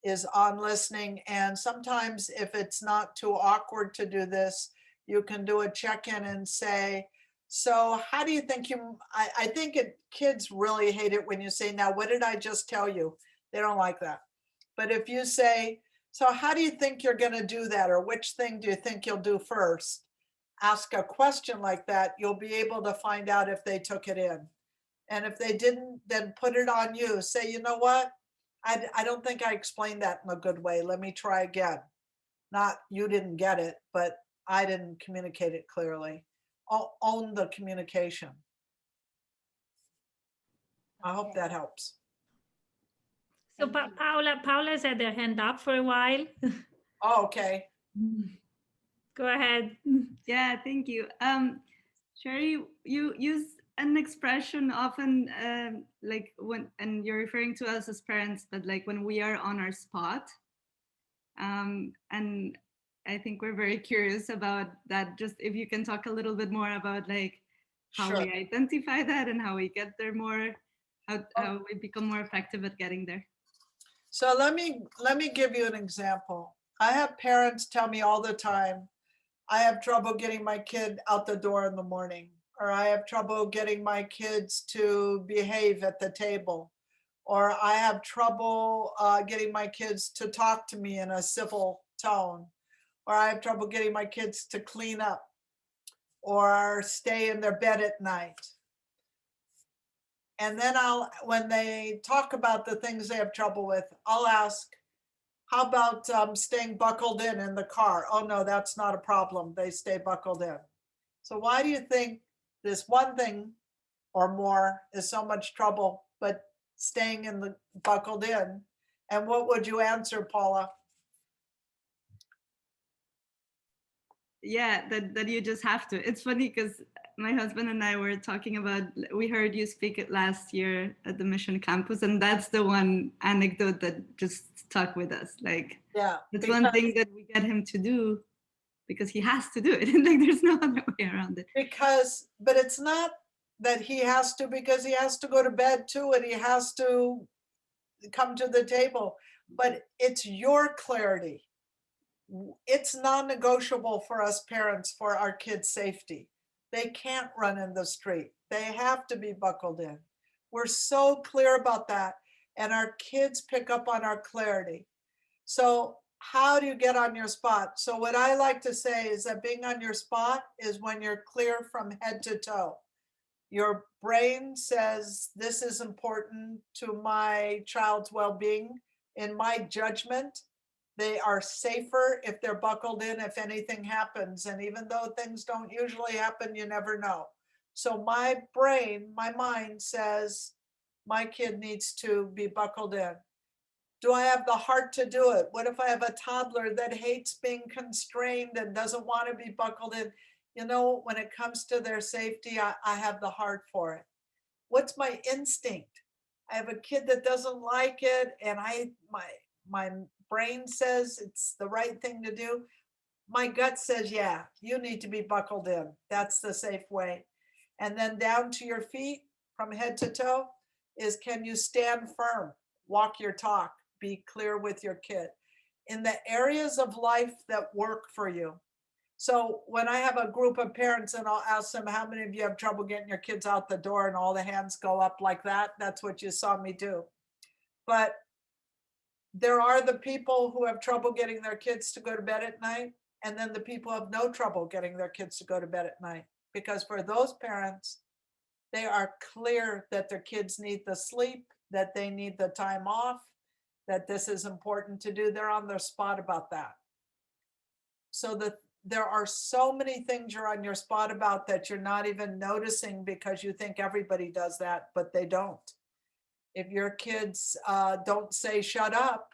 is on listening. And sometimes if it's not too awkward to do this, you can do a check-in and say, so how do you think I think kids really hate it when you say, now, what did I just tell you? They don't like that. But if you say, so how do you think you're going to do that? Or which thing do you think you'll do first? Ask a question like that, you'll be able to find out if they took it in. And if they didn't, then put it on you. Say, you know what? I don't think I explained that in a good way. Let me try again. Not you didn't get it, but I didn't communicate it clearly. I'll own the communication. I hope that helps. So Paula's had their hand up for a while. Oh, okay. Go ahead. Yeah, thank you. Sheri, you use an expression often like when, and you're referring to us as parents, but like when we are on our spot. And I think we're very curious about that. Just if you can talk a little bit more about like how Sure. we identify that and how we get there more, how we become more effective at getting there. So let me give you an example. I have parents tell me all the time, I have trouble getting my kid out the door in the morning, or I have trouble getting my kids to behave at the table, or I have trouble getting my kids to talk to me in a civil tone, or I have trouble getting my kids to clean up or stay in their bed at night. And then when they talk about the things they have trouble with, I'll ask, How about staying buckled in the car? Oh no, that's not a problem. They stay buckled in. So why do you think this one thing or more is so much trouble, but staying in the buckled in? And what would you answer, Paula? Yeah, that you just have to. It's funny because my husband and I were talking about, we heard you speak it last year at the Mission Campus, and that's the one anecdote that just stuck with us. Like, Yeah, it's one thing that we get him to do because he has to do it. Like, there's no other way around it. but it's not that he has to, because he has to go to bed too, and he has to come to the table, but it's your clarity. It's non-negotiable for us parents for our kids' safety. They can't run in the street. They have to be buckled in. We're so clear about that, and our kids pick up on our clarity. So how do you get on your spot? So what I like to say is that being on your spot is when you're clear from head to toe. Your brain says, this is important to my child's well-being. In my judgment, they are safer if they're buckled in if anything happens. And even though things don't usually happen, you never know. So my brain, my mind says, my kid needs to be buckled in. Do I have the heart to do it? What if I have a toddler that hates being constrained and doesn't want to be buckled in? You know, when it comes to their safety, I have the heart for it. What's my instinct? I have a kid that doesn't like it, and my brain says it's the right thing to do. My gut says, yeah, you need to be buckled in. That's the safe way. And then down to your feet from head to toe is, can you stand firm, walk your talk, be clear with your kid in the areas of life that work for you. So when I have a group of parents and I'll ask them, how many of you have trouble getting your kids out the door, and all the hands go up like that, that's what you saw me do. But there are the people who have trouble getting their kids to go to bed at night, and then the people who have no trouble getting their kids to go to bed at night. Because for those parents, they are clear that their kids need the sleep, that they need the time off, that this is important to do. They're on their spot about that. So that there are so many things you're on your spot about that you're not even noticing because you think everybody does that, but they don't. If your kids don't say shut up,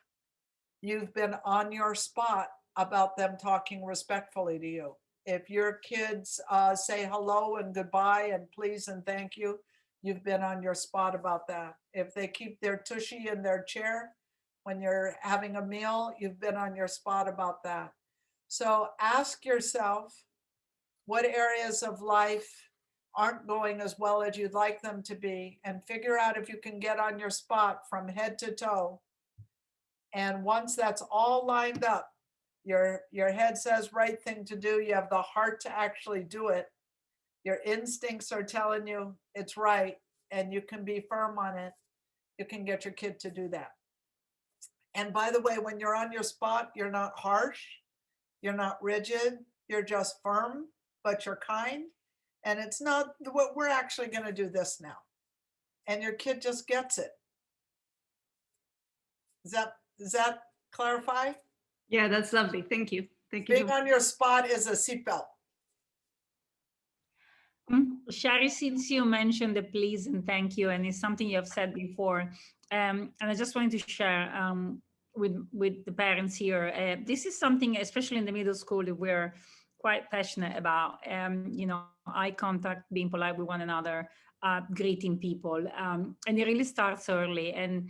you've been on your spot about them talking respectfully to you. If your kids say hello and goodbye and please and thank you, you've been on your spot about that. If they keep their tushy in their chair when you're having a meal, you've been on your spot about that. So ask yourself, what areas of life aren't going as well as you'd like them to be, and figure out if you can get on your spot from head to toe. And once that's all lined up, your head says right thing to do, you have the heart to actually do it, your instincts are telling you it's right, and you can be firm on it, you can get your kid to do that. And by the way, when you're on your spot, you're not harsh, you're not rigid, you're just firm, but you're kind. And it's not what we're actually going to do this now. And your kid just gets it. Does that clarify? Yeah, that's lovely. Thank you. Thank you. Being on your spot is a seatbelt. Shari, since you mentioned the please and thank you, and it's something you have said before, and I just wanted to share with the parents here. This is something, especially in the middle school, that we're quite passionate about. Eye contact, being polite with one another, greeting people, and it really starts early. And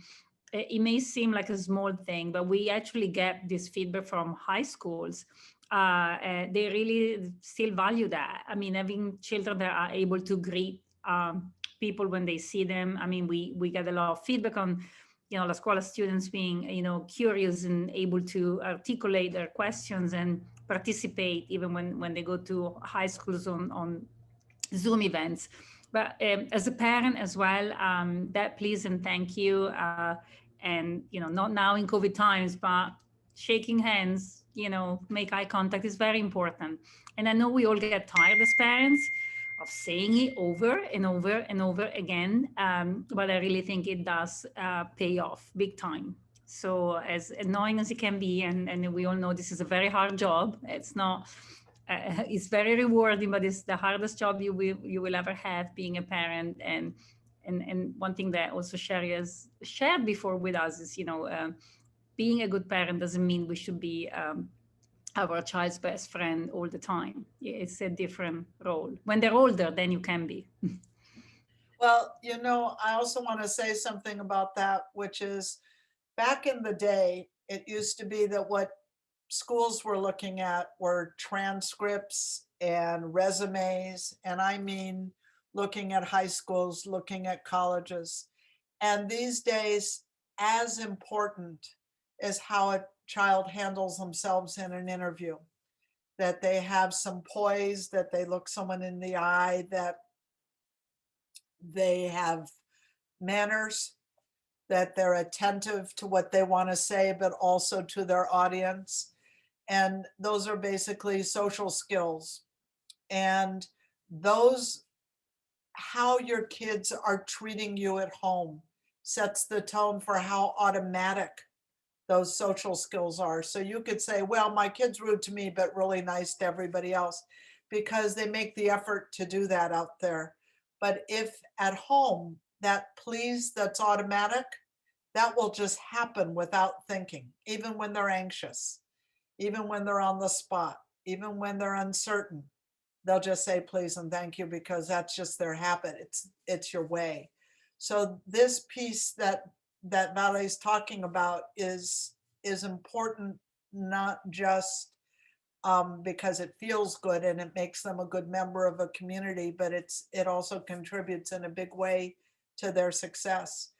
it may seem like a small thing, but we actually get this feedback from high schools. They really still value that. I mean, having children that are able to greet people when they see them. I mean, we get a lot of feedback on, La Scuola students being, curious and able to articulate their questions and participate even when they go to high schools on Zoom events. But as a parent as well, that please and thank you, and not now in COVID times, but shaking hands, make eye contact is very important. And I know we all get tired as parents of saying it over and over and over again, but I really think it does pay off big time. So as annoying as it can be, and we all know this is a very hard job. It's not, it's very rewarding, but it's the hardest job you will ever have, being a parent. And one thing that also Sheri has shared before with us is, being a good parent doesn't mean we should be our child's best friend all the time. It's a different role. When they're older, then you can be. Well, I also want to say something about that, which is back in the day, it used to be that what schools were looking at were transcripts and resumes. And I mean, looking at high schools, looking at colleges. And these days, as important is how a child handles themselves in an interview, that they have some poise, that they look someone in the eye, that they have manners, that they're attentive to what they want to say, but also to their audience. And those are basically social skills. And those, how your kids are treating you at home, sets the tone for how automatic those social skills are. So you could say, well, my kid's rude to me, but really nice to everybody else, because they make the effort to do that out there. But if at home, that please that's automatic, that will just happen without thinking, even when they're anxious, even when they're on the spot, even when they're uncertain. They'll just say please and thank you, because that's just their habit. It's your way. So this piece that Valet's talking about is important, not just because it feels good and it makes them a good member of a community, but it also contributes in a big way to their success.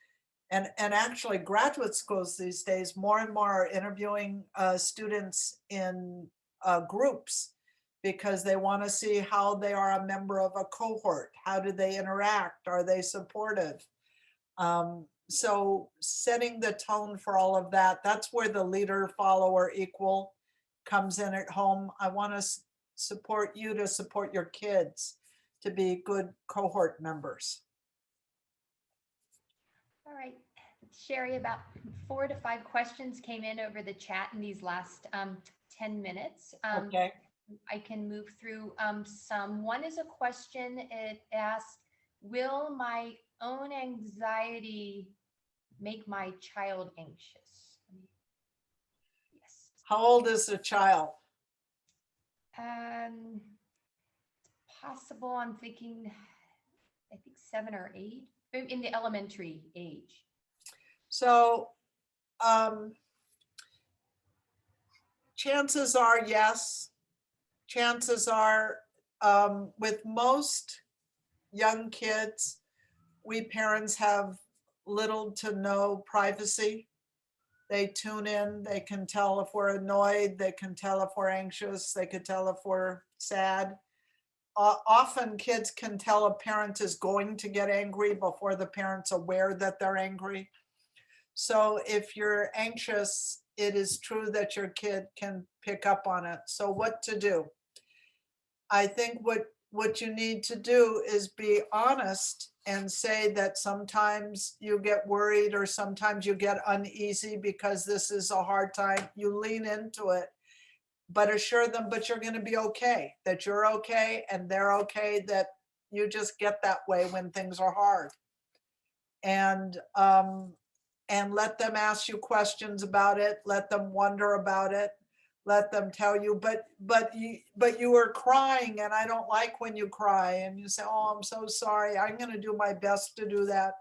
And actually, graduate schools these days more and more are interviewing students in groups, because they want to see how they are a member of a cohort. How do they interact? Are they supportive? So setting the tone for all of that, that's where the leader, follower, equal comes in at home. I want to support you to support your kids to be good cohort members. All right, Sheri, about 4 to 5 questions came in over the chat in these last 10 minutes. Okay. I can move through some. One is a question. It asks, will my own anxiety make my child anxious? Yes. How old is the child? Possible, I'm thinking, I think 7 or 8, in the elementary age. So chances are, yes. Chances are, with most young kids, we parents have little to no privacy. They tune in, they can tell if we're annoyed, they can tell if we're anxious, they can tell if we're sad. Often kids can tell a parent is going to get angry before the parent's aware that they're angry. So if you're anxious, it is true that your kid can pick up on it. So what to do? I think what you need to do is be honest and say that sometimes you get worried or sometimes you get uneasy because this is a hard time. You lean into it, but assure them, but you're going to be okay, that you're okay and they're okay, that you just get that way when things are hard. And let them ask you questions about it. Let them wonder about it. Let them tell you, but you were crying and I don't like when you cry. And you say, oh, I'm so sorry. I'm going to do my best to do that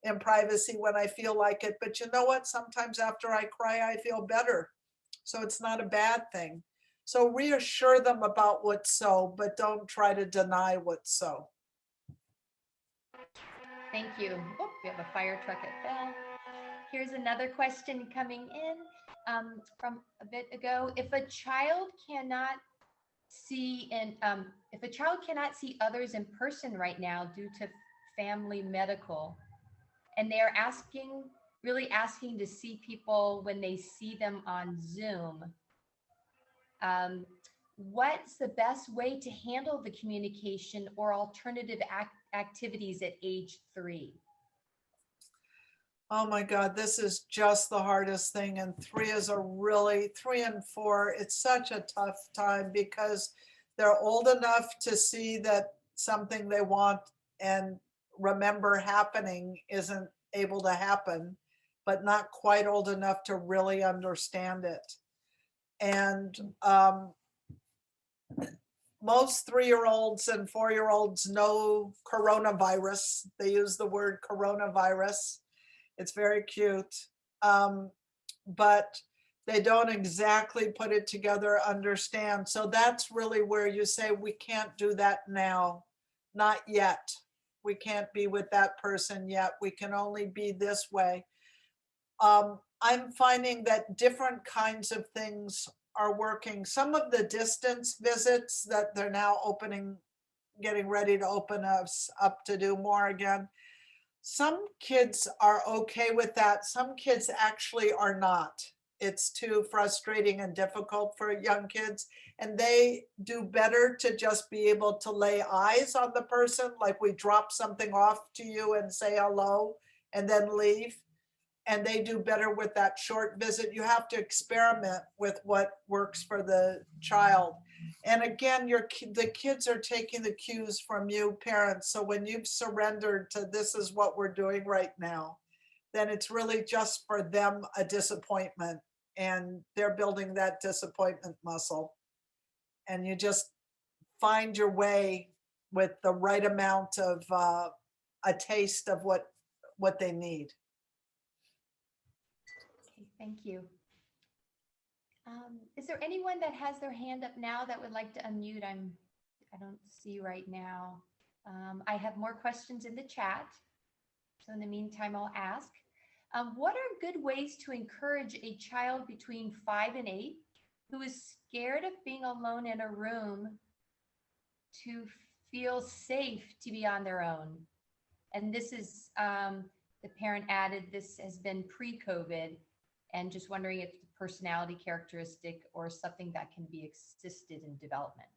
in privacy when I feel like it. But you know what? Sometimes after I cry, I feel better. So it's not a bad thing. So reassure them about what's so, but don't try to deny what's so. Thank you. Oh, we have a fire truck at Bell. Here's another question coming in from a bit ago. If a child cannot see others in person right now due to family medical, and they're really asking to see people when they see them on Zoom, what's the best way to handle the communication or alternative activities at age 3? Oh my God, this is just the hardest thing. And 3 and 4, it's such a tough time because they're old enough to see that something they want and remember happening isn't able to happen, but not quite old enough to really understand it. And most 3-year-olds and 4-year-olds know coronavirus. They use the word coronavirus. It's very cute. But they don't exactly put it together, understand. So that's really where you say, we can't do that now, not yet. We can't be with that person yet. We can only be this way. I'm finding that different kinds of things are working. Some of the distance visits that they're now getting ready to open us up to do more again. Some kids are okay with that. Some kids actually are not. It's too frustrating and difficult for young kids. And they do better to just be able to lay eyes on the person, like we drop something off to you and say hello and then leave. And they do better with that short visit. You have to experiment with what works for the child. And again, the kids are taking the cues from you, parents. So when you've surrendered to this is what we're doing right now, then it's really just for them a disappointment. And they're building that disappointment muscle. And you just find your way with the right amount of a taste of what they need. Okay, thank you. Is there anyone that has their hand up now that would like to unmute? I don't see right now. I have more questions in the chat. So in the meantime, I'll ask. What are good ways to encourage a child between 5 and 8 who is scared of being alone in a room to feel safe to be on their own? And this is, the parent added, this has been pre-COVID, and just wondering if it's a personality characteristic or something that can be assisted in development.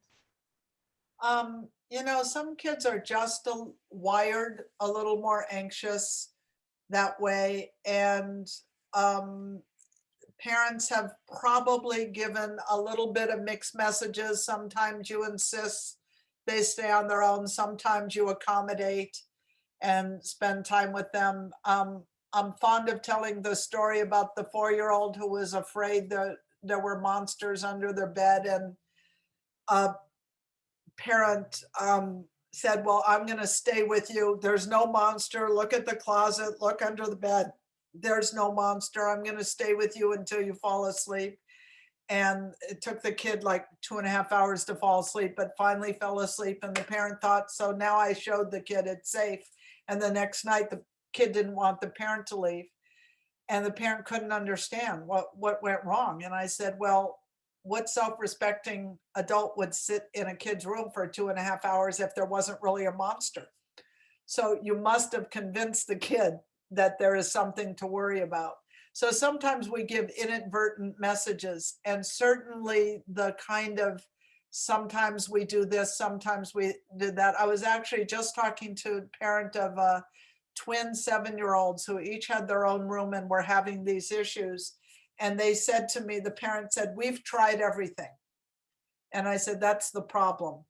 Some kids are just wired a little more anxious that way. And parents have probably given a little bit of mixed messages. Sometimes you insist they stay on their own. Sometimes you accommodate and spend time with them. I'm fond of telling the story about the 4-year-old who was afraid that there were monsters under their bed, and a parent said, well, I'm going to stay with you. There's no monster. Look at the closet. Look under the bed. There's no monster. I'm going to stay with you until you fall asleep. And it took the kid like 2.5 hours to fall asleep, but finally fell asleep. And the parent thought, so now I showed the kid it's safe. And the next night, the kid didn't want the parent to leave. And the parent couldn't understand what went wrong. And I said, well, what self-respecting adult would sit in a kid's room for 2.5 hours if there wasn't really a monster? So you must have convinced the kid that there is something to worry about. So sometimes we give inadvertent messages, and certainly the kind of sometimes we do this, sometimes we did that. I was actually just talking to a parent of twin 7-year-olds who each had their own room and were having these issues. And they said to me, the parent said, we've tried everything. And I said, that's the problem,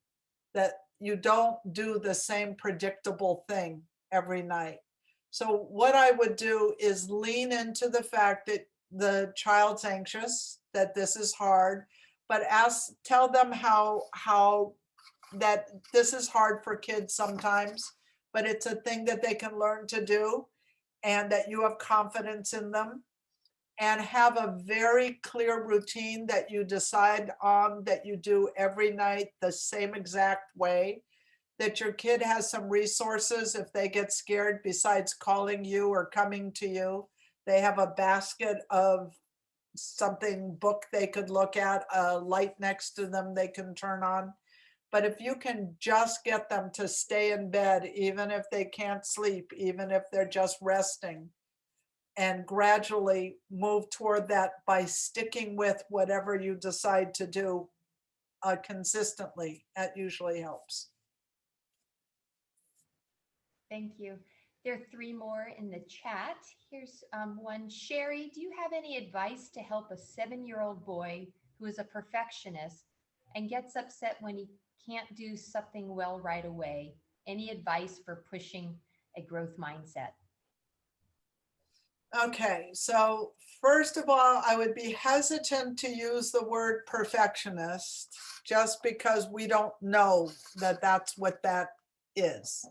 that you don't do the same predictable thing every night. So what I would do is lean into the fact that the child's anxious, that this is hard, but tell them how that this is hard for kids sometimes, but it's a thing that they can learn to do, and that you have confidence in them, and have a very clear routine that you decide on, that you do every night the same exact way, that your kid has some resources if they get scared besides calling you or coming to you. They have a basket of something book they could look at, a light next to them they can turn on. But if you can just get them to stay in bed, even if they can't sleep, even if they're just resting, and gradually move toward that by sticking with whatever you decide to do consistently, that usually helps. Thank you. There are three more in the chat. Here's one. Sheri, do you have any advice to help a 7-year-old boy who is a perfectionist and gets upset when he can't do something well right away? Any advice for pushing a growth mindset? Okay, so first of all, I would be hesitant to use the word perfectionist just because we don't know that that's what that is.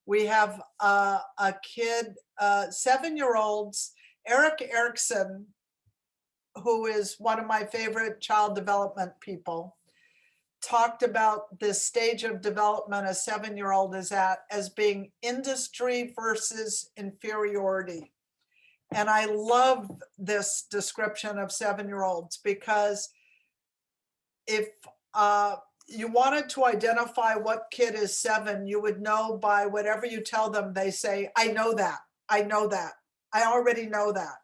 We have a kid, 7-year-olds, Eric Erickson, who is one of my favorite child development people, talked about this stage of development a 7-year-old is at as being industry versus inferiority. And I love this description of 7-year-olds because if you wanted to identify what kid is 7, you would know by whatever you tell them, they say, I know that, I know that, I already know that.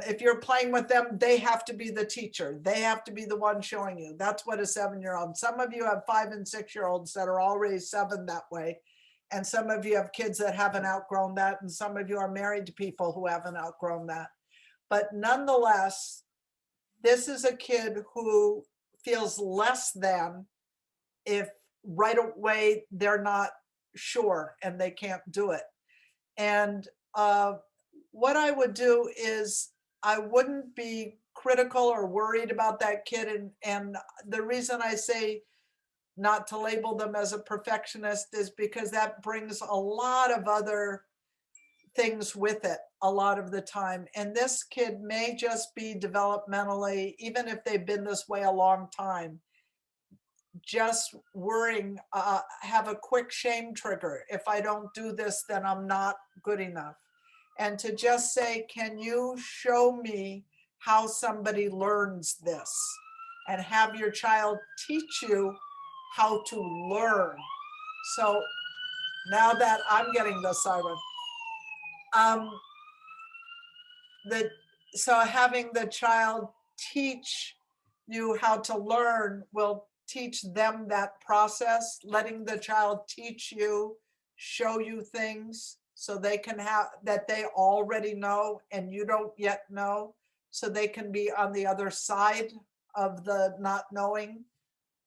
If you're playing with them, they have to be the teacher. They have to be the one showing you. That's what a 7-year-old. Some of you have 5 and 6-year-olds that are already 7 that way. And some of you have kids that haven't outgrown that. And some of you are married to people who haven't outgrown that. But nonetheless, this is a kid who feels less than if right away they're not sure and they can't do it. And what I would do is I wouldn't be critical or worried about that kid. And the reason I say not to label them as a perfectionist is because that brings a lot of other things with it a lot of the time. And this kid may just be developmentally, even if they've been this way a long time, just worrying, have a quick shame trigger. If I don't do this, then I'm not good enough. And to just say, can you show me how somebody learns this? And have your child teach you how to learn. So now that I'm getting the siren, so having the child teach you how to learn will teach them that process, letting the child teach you, show you things so they can have that they already know and you don't yet know, so they can be on the other side of the not knowing.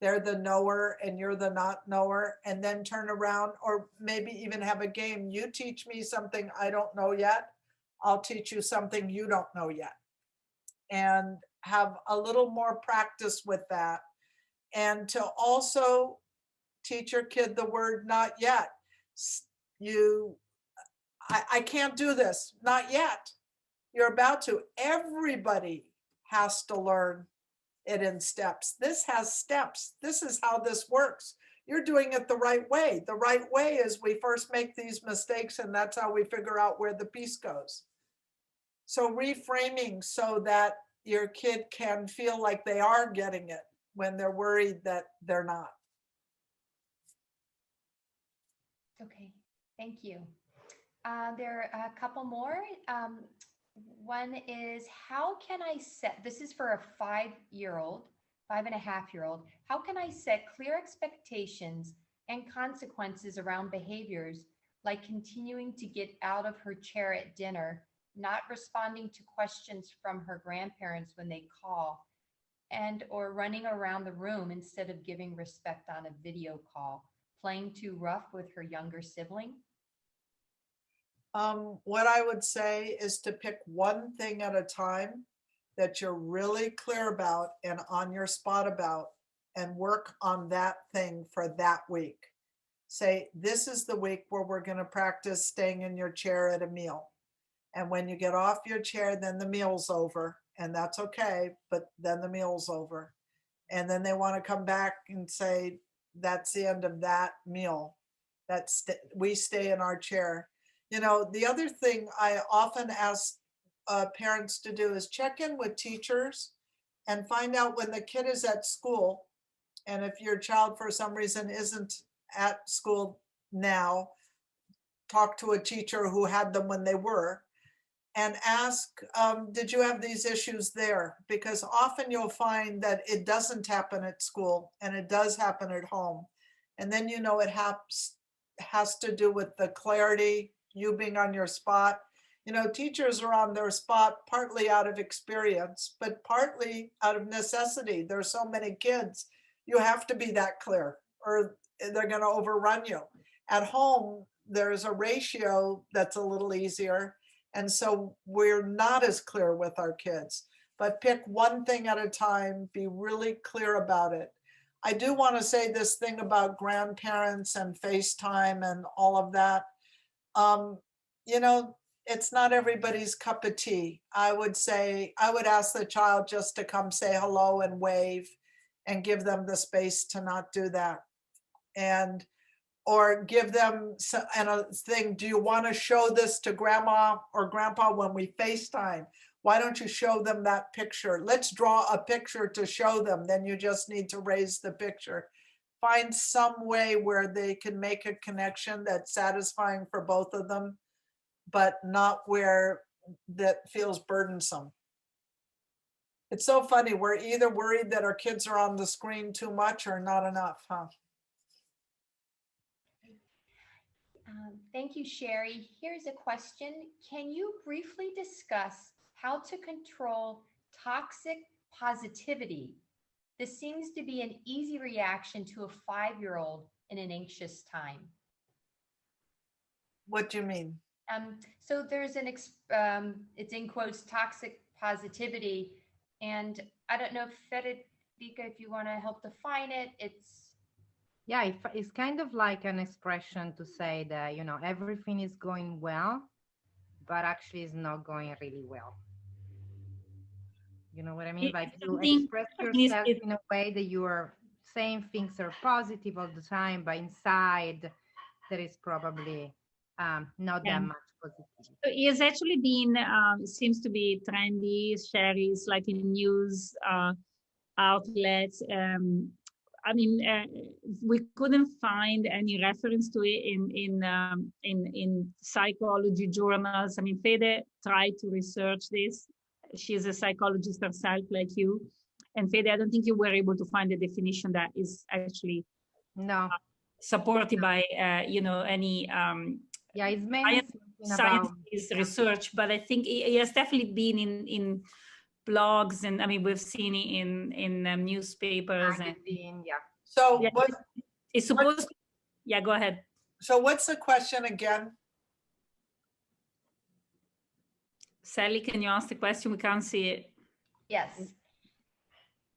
They're the knower and you're the not knower, and then turn around, or maybe even have a game. You teach me something I don't know yet. I'll teach you something you don't know yet. And have a little more practice with that. And to also teach your kid the word not yet. I can't do this, not yet. You're about to. Everybody has to learn it in steps. This has steps. This is how this works. You're doing it the right way. The right way is we first make these mistakes, and that's how we figure out where the piece goes. So reframing so that your kid can feel like they are getting it when they're worried that they're not. Okay, thank you. There are a couple more. One is, how can I set, this is for a 5-year-old, 5.5-year-old, how can I set clear expectations and consequences around behaviors like continuing to get out of her chair at dinner, not responding to questions from her grandparents when they call, and or running around the room instead of giving respect on a video call, playing too rough with her younger sibling? What I would say is to pick one thing at a time that you're really clear about and on your spot about, and work on that thing for that week. Say, this is the week where we're going to practice staying in your chair at a meal. And when you get off your chair, then the meal's over, and that's okay, but then the meal's over. And then they want to come back and say, that's the end of that meal. We stay in our chair. You know, the other thing I often ask parents to do is check in with teachers and find out when the kid is at school. And if your child for some reason isn't at school now, talk to a teacher who had them when they were, and ask, did you have these issues there? Because often you'll find that it doesn't happen at school and it does happen at home. And then, you know, it has to do with the clarity you being on your spot. Teachers are on their spot partly out of experience, but partly out of necessity. There's so many kids. You have to be that clear or they're going to overrun you. At home, there's a ratio that's a little easier. And so we're not as clear with our kids, but pick one thing at a time, be really clear about it. I do want to say this thing about grandparents and FaceTime and all of that. It's not everybody's cup of tea. I would ask the child just to come say hello and wave and give them the space to not do that. Or give them a thing, do you want to show this to grandma or grandpa when we FaceTime? Why don't you show them that picture? Let's draw a picture to show them. Then you just need to raise the picture. Find some way where they can make a connection that's satisfying for both of them, but not where that feels burdensome. It's so funny. We're either worried that our kids are on the screen too much or not enough, huh? Thank you, Sheri. Here's a question. Can you briefly discuss how to control toxic positivity? This seems to be an easy reaction to a 5-year-old in an anxious time. What do you mean? So there's it's in quotes, toxic positivity. And I don't know, Federica, if you want to help define it, Yeah, it's kind of like an expression to say that, everything is going well, but actually it's not going really well. You know what I mean? Like you express yourself in a way that you are saying things are positive all the time, but inside there is probably not that much positivity. So it has actually been, seems to be trendy, Sheri's like in news outlets. We couldn't find any reference to it in psychology journals. Fede tried to research this. She's a psychologist herself, like you. And Fede, I don't think you were able to find a definition that is actually supported by any it's mainly science-based research. But I think it has definitely been in blogs, and we've seen it in newspapers. So what it's supposed to, go ahead. So what's the question again? Sally, can you ask the question? We can't see it. Yes.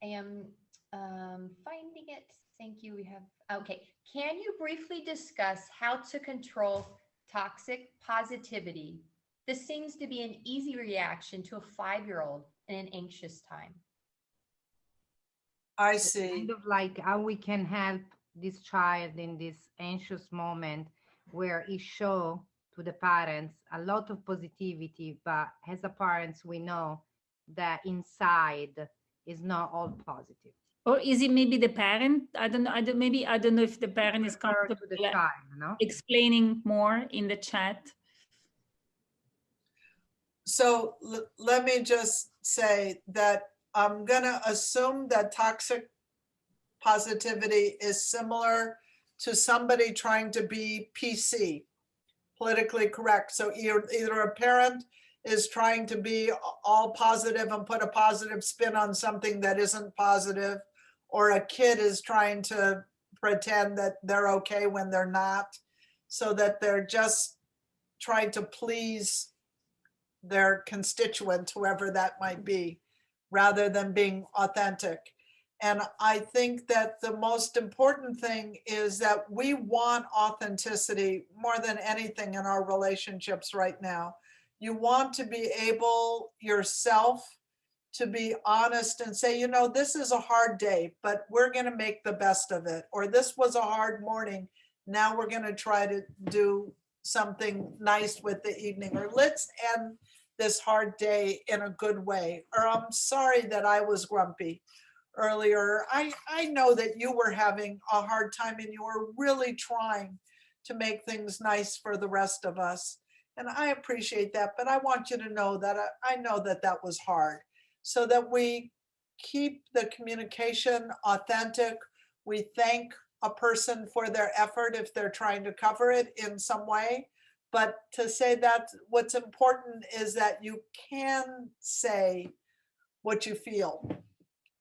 I am finding it. Thank you. We have, okay. Can you briefly discuss how to control toxic positivity? This seems to be an easy reaction to a 5-year-old in an anxious time. I see. Kind of like how we can help this child in this anxious moment where he show to the parents a lot of positivity, but as a parents, we know that inside is not all positive. Or is it maybe the parent? I don't know. I don't know if the parent is comfortable to the child, explaining more in the chat. So let me just say that I'm gonna assume that toxic positivity is similar to somebody trying to be PC, politically correct. So either a parent is trying to be all positive and put a positive spin on something that isn't positive, or a kid is trying to pretend that they're okay when they're not, so that they're just trying to please their constituent, whoever that might be, rather than being authentic. And I think that the most important thing is that we want authenticity more than anything in our relationships right now. You want to be able yourself to be honest and say, this is a hard day, but we're going to make the best of it. Or this was a hard morning. Now we're going to try to do something nice with the evening. Or let's end this hard day in a good way. Or I'm sorry that I was grumpy earlier. I know that you were having a hard time and you were really trying to make things nice for the rest of us. And I appreciate that, but I want you to know that I know that that was hard, so that we keep the communication authentic. We thank a person for their effort if they're trying to cover it in some way, But to say that what's important is that you can say what you feel,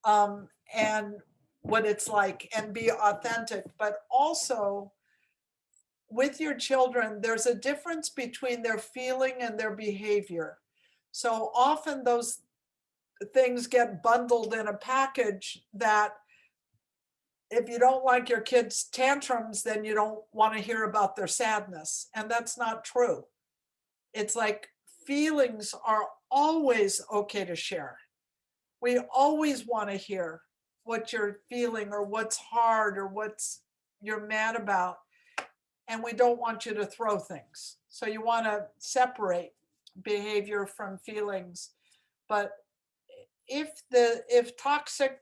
and what it's like, and be authentic. But also with your children, there's a difference between their feeling and their behavior. So often those things get bundled in a package that if you don't like your kids' tantrums, then you don't want to hear about their sadness. And that's not true. It's like feelings are always okay to share. We always want to hear what you're feeling or what's hard or what's you're mad about. And we don't want you to throw things. So you want to separate behavior from feelings. But if toxic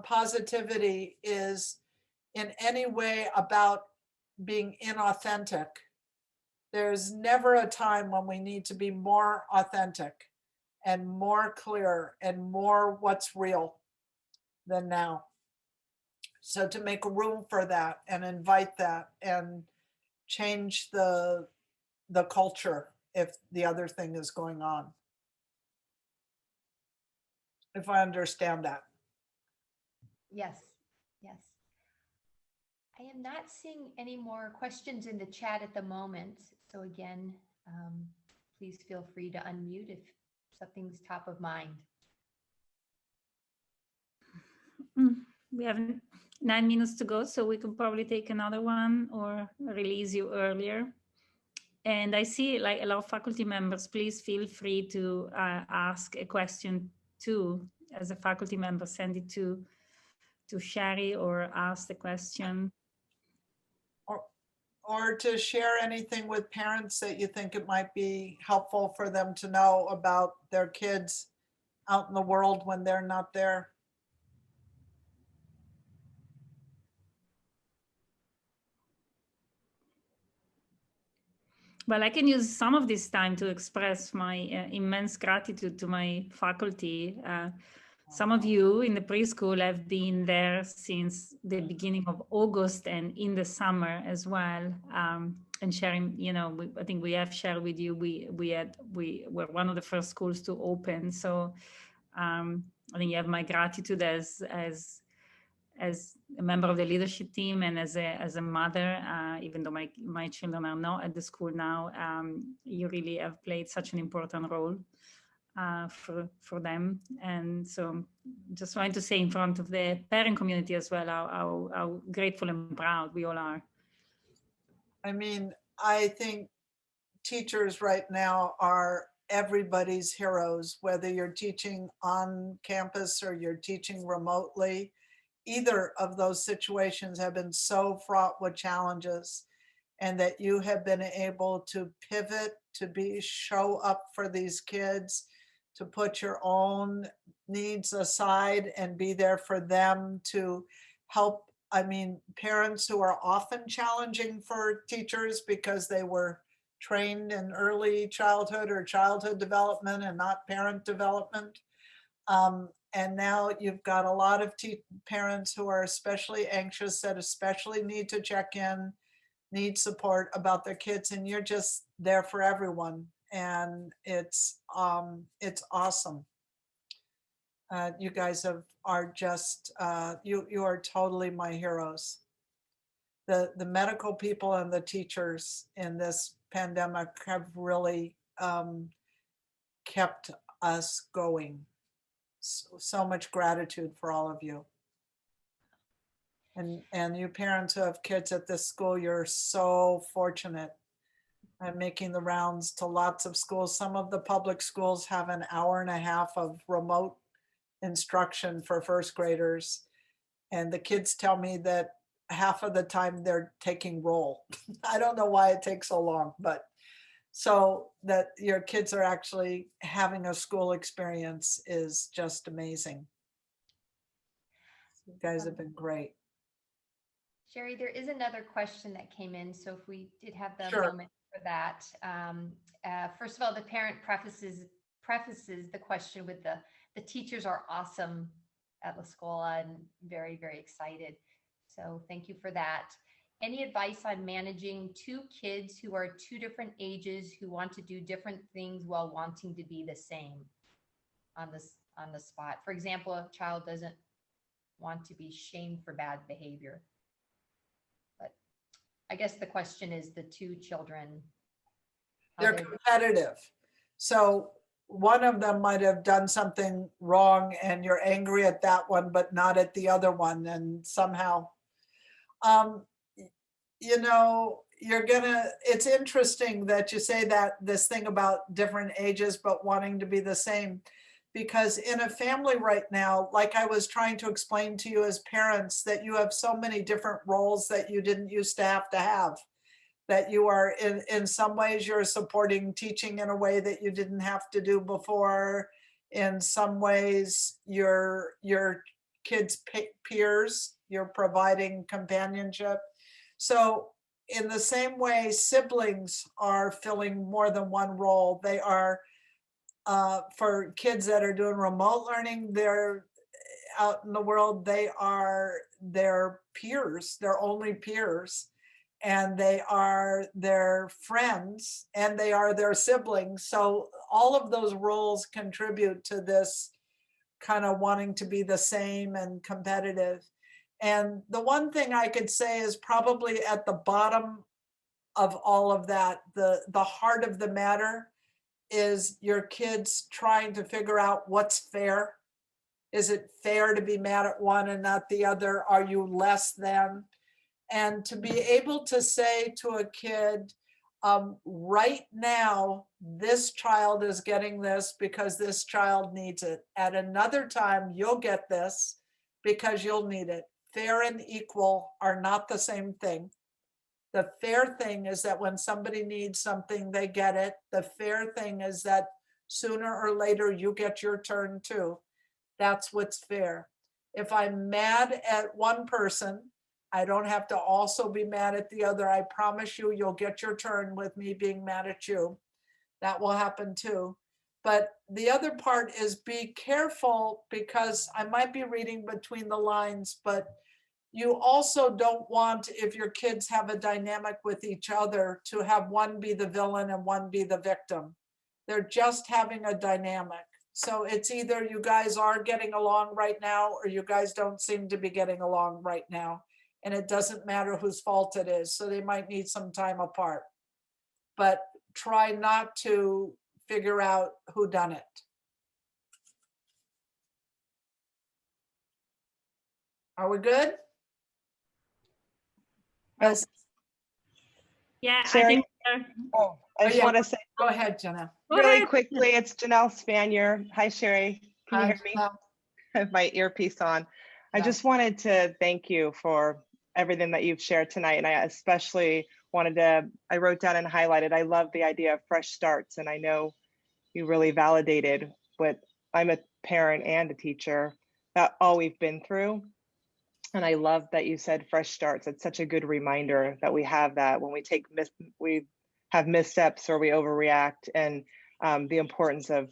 positivity is in any way about being inauthentic, there's never a time when we need to be more authentic and more clear and more what's real than now. So to make room for that and invite that and change the culture if the other thing is going on. If I understand that. Yes, yes. I am not seeing any more questions in the chat at the moment. So again, please feel free to unmute if something's top of mind. We have 9 minutes to go, so we could probably take another one or release you earlier. And I see like a lot of faculty members, please feel free to ask a question too. As a faculty member, send it to Sheri or ask the question. Or to share anything with parents that you think it might be helpful for them to know about their kids out in the world when they're not there. Well, I can use some of this time to express my immense gratitude to my faculty. Some of you in the preschool have been there since the beginning of August and in the summer as well. And sharing, you know, I think we have shared with you, we were one of the first schools to open. So I think you have my gratitude as a member of the leadership team and as a mother, even though my children are not at the school now, you really have played such an important role for them. And so just wanted to say in front of the parent community as well, how grateful and proud we all are. I mean, I think teachers right now are everybody's heroes, whether you're teaching on campus or you're teaching remotely. Either of those situations have been so fraught with challenges, and that you have been able to pivot, to show up for these kids, to put your own needs aside and be there for them, to help. I mean, parents who are often challenging for teachers because they were trained in early childhood or childhood development and not parent development. And now you've got a lot of parents who are especially anxious, that especially need to check in, need support about their kids, and you're just there for everyone. And it's awesome. You guys are just, you are totally my heroes. The medical people and the teachers in this pandemic have really kept us going. So much gratitude for all of you. And you parents who have kids at this school, you're so fortunate. I'm making the rounds to lots of schools. Some of the public schools have an hour and a half of remote instruction for first graders. And the kids tell me that half of the time they're taking roll. I don't know why it takes so long, but so that your kids are actually having a school experience is just amazing. You guys have been great. Sheri, there is another question that came in. So if we did have the Sure. moment for that. First of all, the parent prefaces the question with the teachers are awesome at La Scuola and very, very excited. So thank you for that. Any advice on managing two kids who are two different ages who want to do different things while wanting to be the same on the spot? For example, a child doesn't want to be shamed for bad behavior. But I guess the question is the two children. They're competitive. So one of them might have done something wrong and you're angry at that one, but not at the other one. And somehow, you know, it's interesting that you say that, this thing about different ages, but wanting to be the same. Because in a family right now, like I was trying to explain to you as parents, that you have so many different roles that you didn't used to have. That you are in some ways you're supporting teaching in a way that you didn't have to do before. In some ways, your kids' peers, you're providing companionship. So in the same way, siblings are filling more than one role. They are, for kids that are doing remote learning, they're out in the world, they are their peers, their only peers. And they are their friends, and they are their siblings. So all of those roles contribute to this kind of wanting to be the same and competitive. And the one thing I could say is probably at the bottom of all of that, the heart of the matter is your kids trying to figure out what's fair. Is it fair to be mad at one and not the other? Are you less than? And to be able to say to a kid, right now, this child is getting this because this child needs it. At another time, you'll get this because you'll need it. Fair and equal are not the same thing. The fair thing is that when somebody needs something, they get it. The fair thing is that sooner or later, you get your turn too. That's what's fair. If I'm mad at one person, I don't have to also be mad at the other. I promise you, you'll get your turn with me being mad at you. That will happen too. But the other part is be careful, because I might be reading between the lines, but you also don't want, if your kids have a dynamic with each other, to have one be the villain and one be the victim. They're just having a dynamic. So it's either you guys are getting along right now, or you guys don't seem to be getting along right now. And it doesn't matter whose fault it is. So they might need some time apart. But try not to figure out who done it. Are we good? Yes. Yeah, Sheri? I think. Oh, I just yeah. want to say Go ahead, Jenna. really quickly, it's Janelle Spanier. Hi, Sheri. Can you Hi, hear me? Janelle. I have my earpiece on. I Yeah. just wanted to thank you for everything that you've shared tonight. And I especially I wrote down and highlighted, I love the idea of fresh starts. And I know you really validated what I'm a parent and a teacher, that all we've been through. And I love that you said fresh starts. It's such a good reminder that we have that when we have missteps or we overreact, and the importance of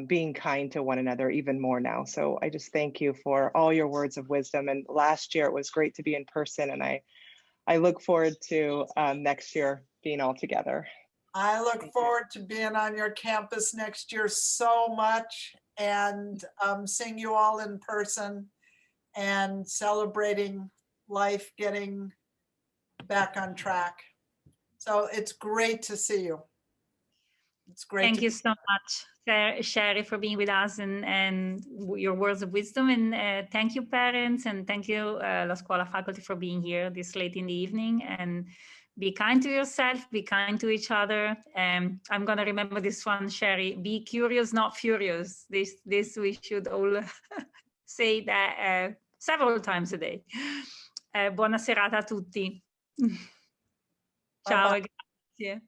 being kind to one another even more now. So I just thank you for all your words of wisdom. And last year it was great to be in person, and I look forward to next year being all together. I look forward to being on your campus next year so much, and seeing you all in person and celebrating life getting back on track. So it's great to see you. It's great. Thank you so much, Sheri, for being with us and your words of wisdom. And thank you, parents, and thank you, La Scuola faculty, for being here this late in the evening. And be kind to yourself, be kind to each other. I'm going to remember this one, Sheri. Be curious, not furious. This we should all say that several times a day. Buona serata a tutti. Ciao, Bye-bye. e grazie.